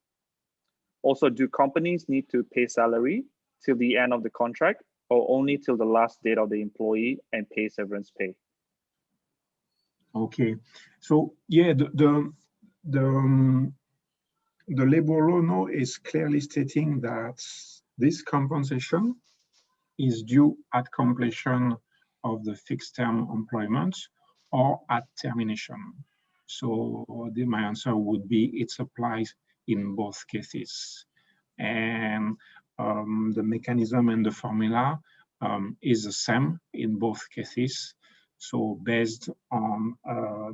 Also, do companies need to pay salary till the end of the contract, or only till the last date of the employee and pay severance pay? Okay, so yeah, the labor law now is clearly stating that this compensation is due at completion of the fixed term employment or at termination. So my answer would be it applies in both cases. And the mechanism and the formula is the same in both cases. So based on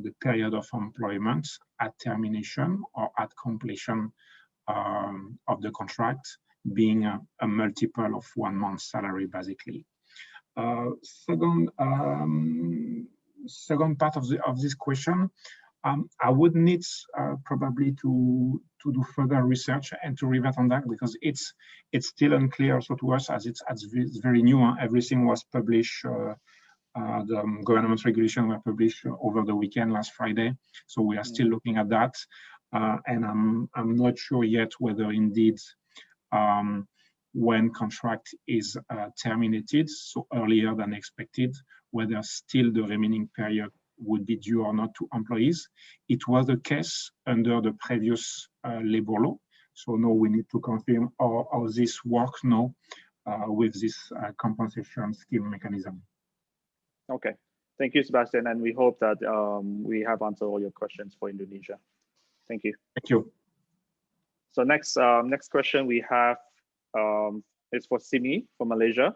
the period of employment at termination or at completion of the contract, being a multiple of 1 month's salary, basically. Second part of this question, I would need probably to do further research and to revert on that, because it's still unclear also to us, as it's very new. Everything was published. The government regulations were published over the weekend, last Friday. So we are still looking at that, and I'm not sure yet whether indeed when contract is terminated, so earlier than expected, whether still the remaining period would be due or not to employees. It was the case under the previous labor law. So now we need to confirm how this works now with this compensation scheme mechanism. Okay, thank you, Sebastian, and we hope that we have answered all your questions for Indonesia. Thank you. Thank you. So next question we have is for Simi from Malaysia.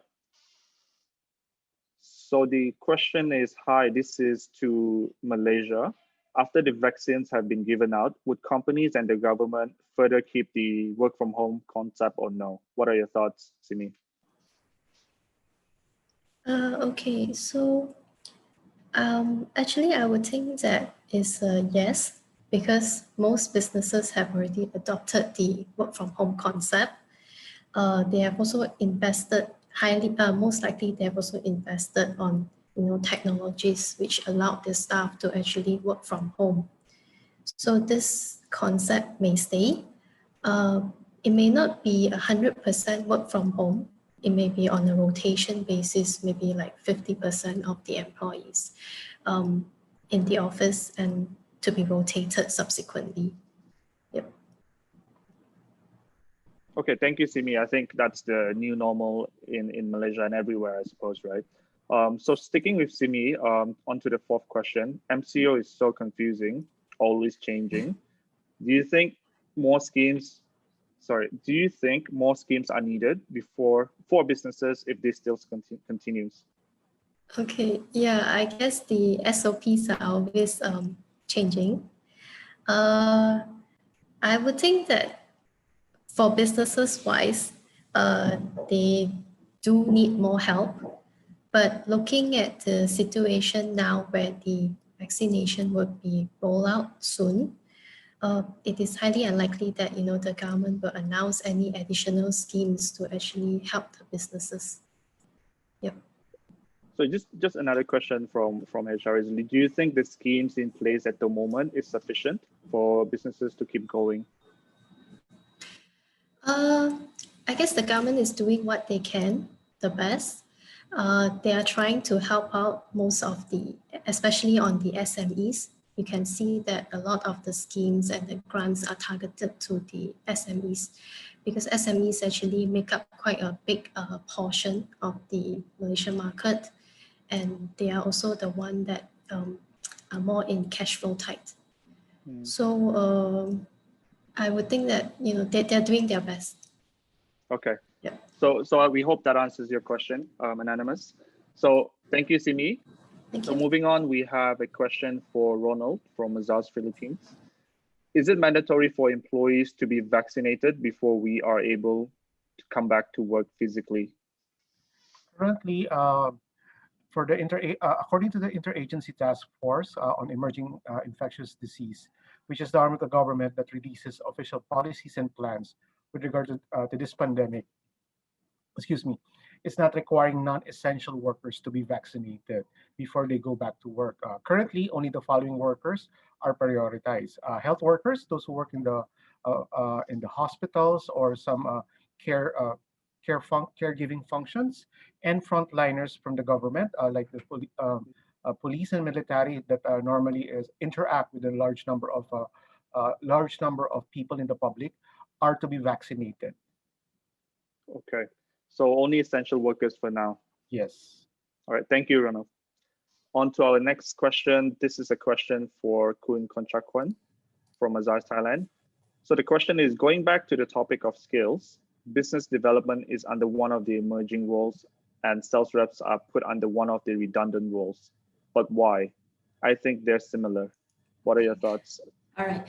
So the question is, hi, this is to Malaysia. After the vaccines have been given out, would companies and the government further keep the work from home concept or no? What are your thoughts, Simi? Okay, so actually I would think that is a yes, because most businesses have already adopted the work from home concept. They have also invested most likely they have also invested on technologies which allow the staff to actually work from home. So this concept may stay. It may not be 100% work from home. It may be on a rotation basis, maybe like 50% of the employees in the office and to be rotated subsequently. Yep. Okay, thank you, Simi. I think that's the new normal in Malaysia and everywhere, I suppose, right? So sticking with Simi, onto the fourth question. MCO is so confusing, always changing. Do you think more schemes are needed for businesses if this still continues? Okay, yeah, I guess the SOPs are always changing. I would think that for businesses wise, they do need more help. But looking at the situation now where the vaccination will be rolled out soon, it is highly unlikely that the government will announce any additional schemes to actually help the businesses. Yep. So just another question from HReasily. Do you think the schemes in place at the moment is sufficient for businesses to keep going? I guess the government is doing what they can, the best. They are trying to help out most of especially on the SMEs, you can see that a lot of the schemes and the grants are targeted to the SMEs, because SMEs actually make up quite a big portion of the Malaysian market, and they are also the one that are more in cash flow tight. So I would think that they're doing their best. Okay. Yeah. So we hope that answers your question, Anonymous. So thank you, Simi. Thank So you. moving on, we have a question for Ronald from Mazars, Philippines. Is it mandatory for employees to be vaccinated before we are able to come back to work physically? Currently, according to the Interagency Task Force on Emerging Infectious Disease, which is the arm of the government that releases official policies and plans with regard to this pandemic, it's not requiring non-essential workers to be vaccinated before they go back to work. Currently, only the following workers are prioritized: health workers, those who work in the hospitals or some caregiving functions, and frontliners from the government, like the police and military that normally interact with a large number of people in the public, are to be vaccinated. Okay, so only essential workers for now. Yes. All right, thank you, Ronald. On to our next question. This is a question for Kun Konchakwan from Azad, Thailand. So the question is, going back to the topic of skills, business development is under one of the emerging roles and sales reps are put under one of the redundant roles. But why? I think they're similar. What are your thoughts? All right.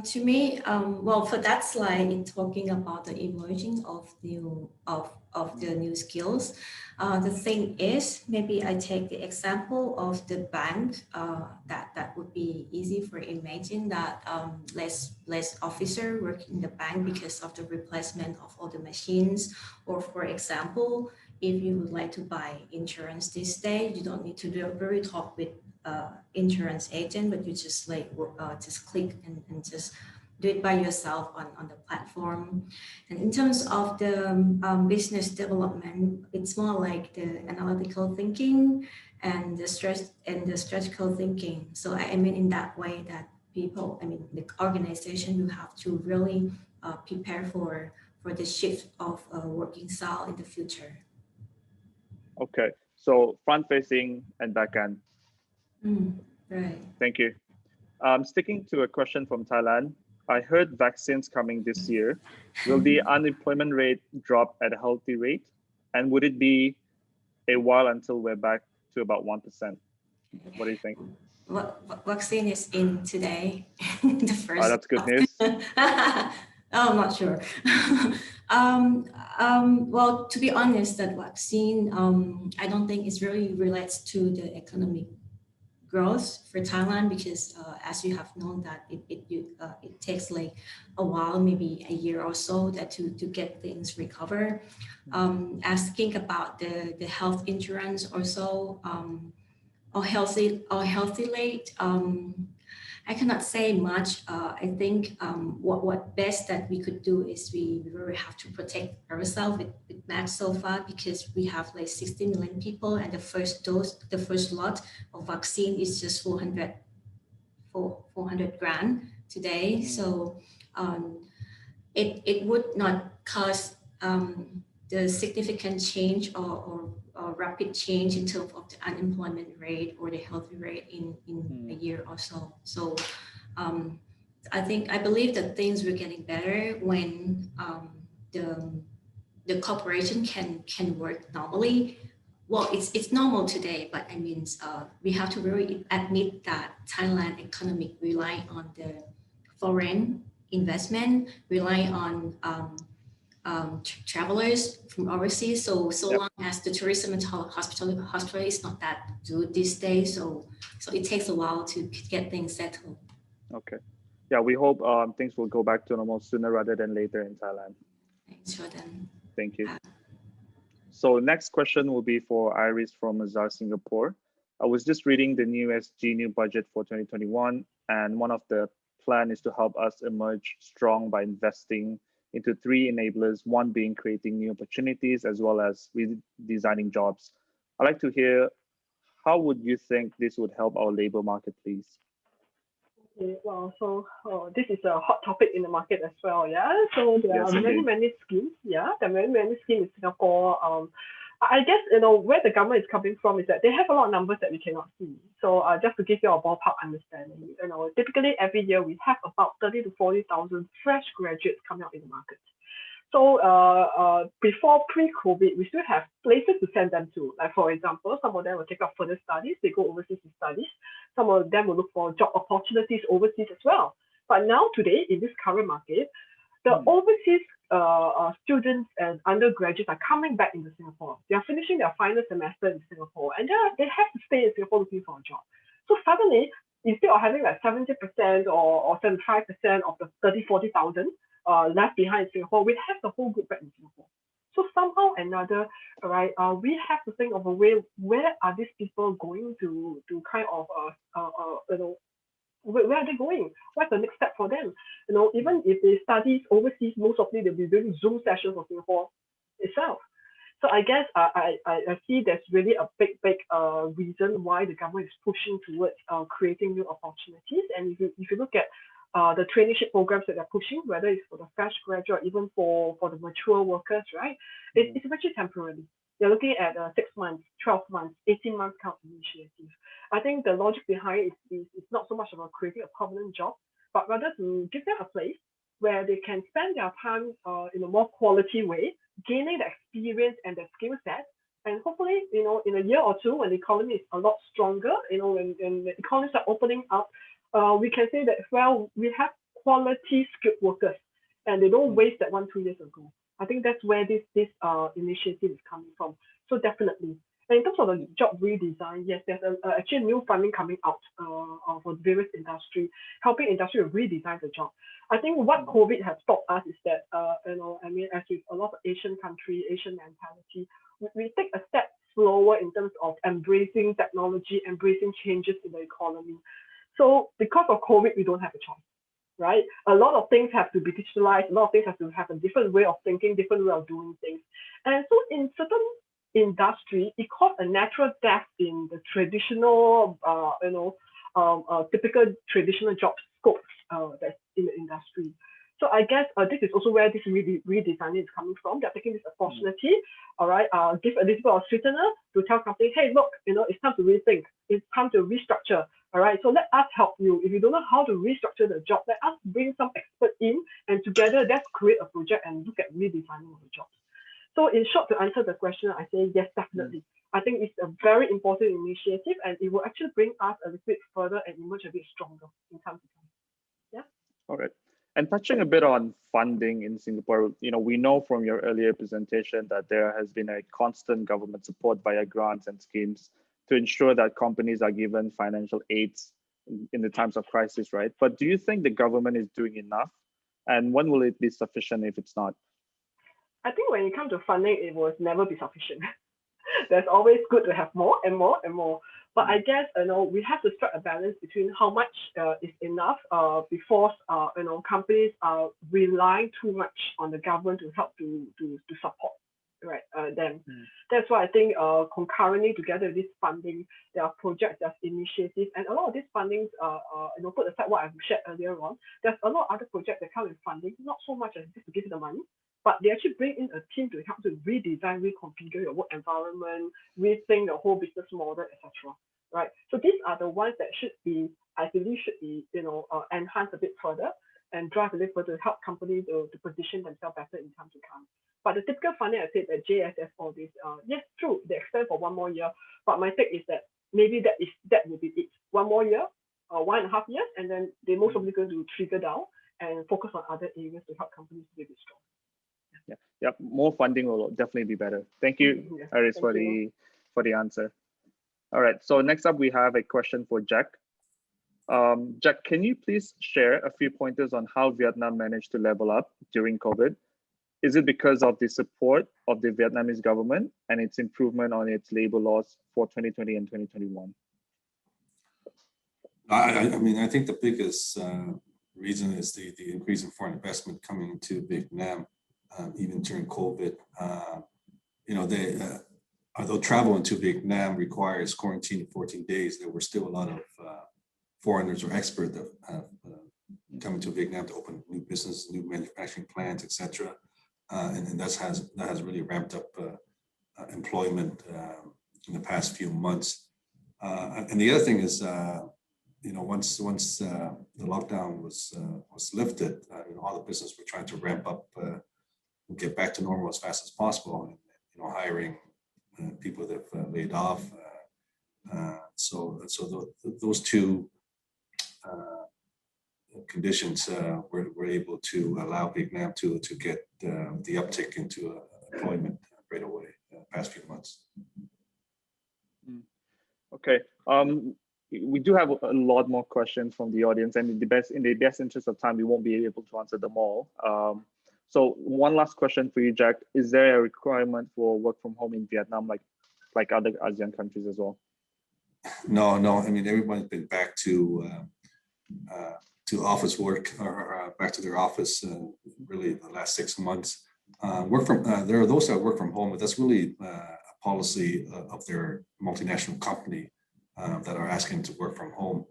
To me, well, for that slide, it's talking about the emerging of the new skills. The thing is, maybe I take the example of the bank. That would be easy for imagine that less officer work in the bank because of the replacement of all the machines. Or for example, if you would like to buy insurance this day, you don't need to do a very talk with insurance agent, but you just just click and just do it by yourself on the platform. And in terms of the business development, it's more like the analytical thinking and the strategical thinking. So I mean in that way that people, the organization will have to really prepare for the shift of working style in the future. Okay, so front-facing and back-end. Right. Thank you. Sticking to a question from Thailand, I heard vaccines coming this year. Will the unemployment rate drop at a healthy rate? And would it be a while until we're back to about 1%? What do you think? Vaccine is in today, the first. Oh, that's good news. I'm not sure. Well, to be honest, that vaccine, I don't think it really relates to the economic growth for Thailand, because as you have known that it takes like a while, maybe a year or so, that to get things recover. Asking about the health insurance also, or healthy rate, I cannot say much. I think what best that we could do is we really have to protect ourselves with mask so far, because we have like 60 million people, and the first lot of vaccine is just 400 grand today. So it would not cause the significant change or rapid change in terms of the unemployment rate or the healthy rate in a year or so. So I believe that things were getting better when the corporation can work normally. Well, it's normal today, but we have to really admit that Thailand economic rely on the foreign investment, rely on travelers from overseas. So yep. Long as the tourism and hospitality is not that good these days, so it takes a while to get things settled. Okay. Yeah, we hope things will go back to normal sooner rather than later in Thailand. Thanks, Jordan. Thank you. So next question will be for Iris from Azad, Singapore. I was just reading the new SG new budget for 2021, and one of the plan is to help us emerge strong by investing into 3 enablers, one being creating new opportunities as well as redesigning jobs. I'd like to hear, how would you think this would help our labor market, please? Okay, well, so this is a hot topic in the market as well, yeah. So there Yes, are many, indeed. many schemes, yeah. There are many, many schemes in Singapore. I guess, where the government is coming from is that they have a lot of numbers that we cannot see. So just to give you a ballpark understanding, typically every year we have about 30 to 40,000 fresh graduates coming out in the market. So before pre-COVID, we still have places to send them to. Like for example, some of them will take up further studies. They go overseas to studies. Some of them will look for job opportunities overseas as well. But now today, in this current market, the overseas students and undergraduates are coming back into Singapore. They are finishing their final semester in Singapore, and they have to stay in Singapore looking for a job. So suddenly, instead of having like 70% or 75% of the 30, 40,000 left behind in Singapore, we have the whole group back in Singapore. So somehow or another, right, we have to think of a way, where are these people going to kind of where are they going? What's the next step for them? Even if they study overseas, most of them they'll be doing Zoom sessions for Singapore itself. So I guess I see there's really a big reason why the government is pushing towards creating new opportunities. And if you look at the traineeship programs that they're pushing, whether it's for the fresh graduate, even for the mature workers, right? It's actually temporary. They're looking at 6 months, 12 months, 18 months kind of initiative. I think the logic behind it is not so much about creating a permanent job, but rather to give them a place where they can spend their time in a more quality way, gaining the experience and the skill set. And hopefully, in a year or two, when the economy is a lot stronger, when the economies are opening up, we can say that, well, we have quality skilled workers and they don't waste that 1-2 years ago. I think that's where this initiative is coming from. So definitely. And in terms of the job redesign, yes, there's actually new funding coming out for various industry, helping industry to redesign the job. I think what COVID has taught us is that, as with a lot of Asian country, Asian mentality, we take a step slower in terms of embracing technology, embracing changes in the economy. So because of COVID, we don't have a choice, right? A lot of things have to be digitalized. A lot of things have to have a different way of thinking, different way of doing things. And so in certain industry, it caused a natural death in the traditional, typical traditional job scopes that's in the industry. So I guess this is also where this redesigning is coming from. They're taking this opportunity, all right, give a little bit of sweetener to tell companies, hey, look, it's time to rethink. It's time to restructure. All right, so let us help you. If you don't know how to restructure the job, let us bring some expert in, and together let's create a project and look at redesigning of the jobs. So in short, to answer the question, I say yes, definitely. I think it's a very important initiative, and it will actually bring us a little bit further and emerge a bit stronger in time to come. Yeah. All right. And touching a bit on funding in Singapore, we know from your earlier presentation that there has been a constant government support via grants and schemes to ensure that companies are given financial aids in the times of crisis, right? But do you think the government is doing enough? And when will it be sufficient if it's not? I think when it comes to funding, it will never be sufficient. There's always good to have more and more and more. But I guess we have to strike a balance between how much is enough before companies are relying too much on the government to help to support them. That's why I think concurrently together with this funding, there are projects, there's initiatives, and a lot of these fundings put aside what I've shared earlier on. There's a lot of other projects that come with funding, not so much as just to give you the money, but they actually bring in a team to help to redesign, reconfigure your work environment, rethink the whole business model, etc. Right. So these are the ones that I believe should be enhanced a bit further and drive a little further to help companies to position themselves better in time to come. But the typical funding, I said that JSS, all this, yes, true, they extend for 1 more year. But my take is that maybe that will be it. 1 more year, 1.5 years, and then they most probably going to trigger down and focus on other areas to help companies to be a bit strong. Yeah, more funding will definitely be better. Thank you, Aris, for the answer. All right, so next up we have a question for Jack. Jack, can you please share a few pointers on how Vietnam managed to level up during COVID? Is it because of the support of the Vietnamese government and its improvement on its labor laws for 2020 and 2021? I think the biggest reason is the increase in foreign investment coming to Vietnam, even during COVID. Although travel into Vietnam requires quarantine 14 days, there were still a lot of foreigners or experts that have coming to Vietnam to open new business, new manufacturing plants, etc. And that has really ramped up employment in the past few months. And the other thing is, once the lockdown was lifted, all the business were trying to ramp up and get back to normal as fast as possible. And, hiring people that have laid off. So those two conditions were able to allow Vietnam to get the uptick into employment right away past few months. Okay. We do have a lot more questions from the audience, and in the best interest of time, we won't be able to answer them all. So one last question for you, Jack. Is there a requirement for work from home in Vietnam, like other ASEAN countries as well? No. I mean, everyone's been back to office work or back to their office really the last 6 months. There are those that work from home, but that's really a policy of their multinational company that are asking to work from home.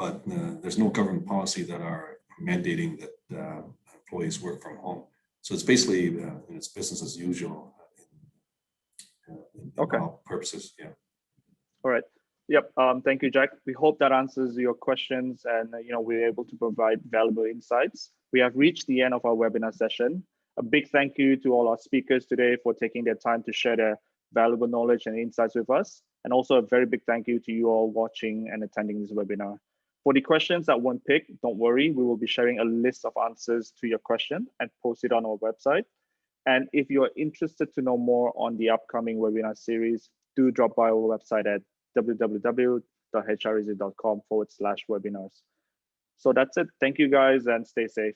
But there's no government policy that are mandating that employees work from home. So it's basically it's business as usual in all purposes. Yeah. All right. Yep. Thank you, Jack. We hope that answers your questions, and we're able to provide valuable insights. We have reached the end of our webinar session. A big thank you to all our speakers today for taking their time to share their valuable knowledge and insights with us. And also a very big thank you to you all watching and attending this webinar. For the questions that weren't picked, don't worry, we will be sharing a list of answers to your question and post it on our website. And if you're interested to know more on the upcoming webinar series, do drop by our website at www.HReasily.com/webinars. So that's it. Thank you guys, and stay safe.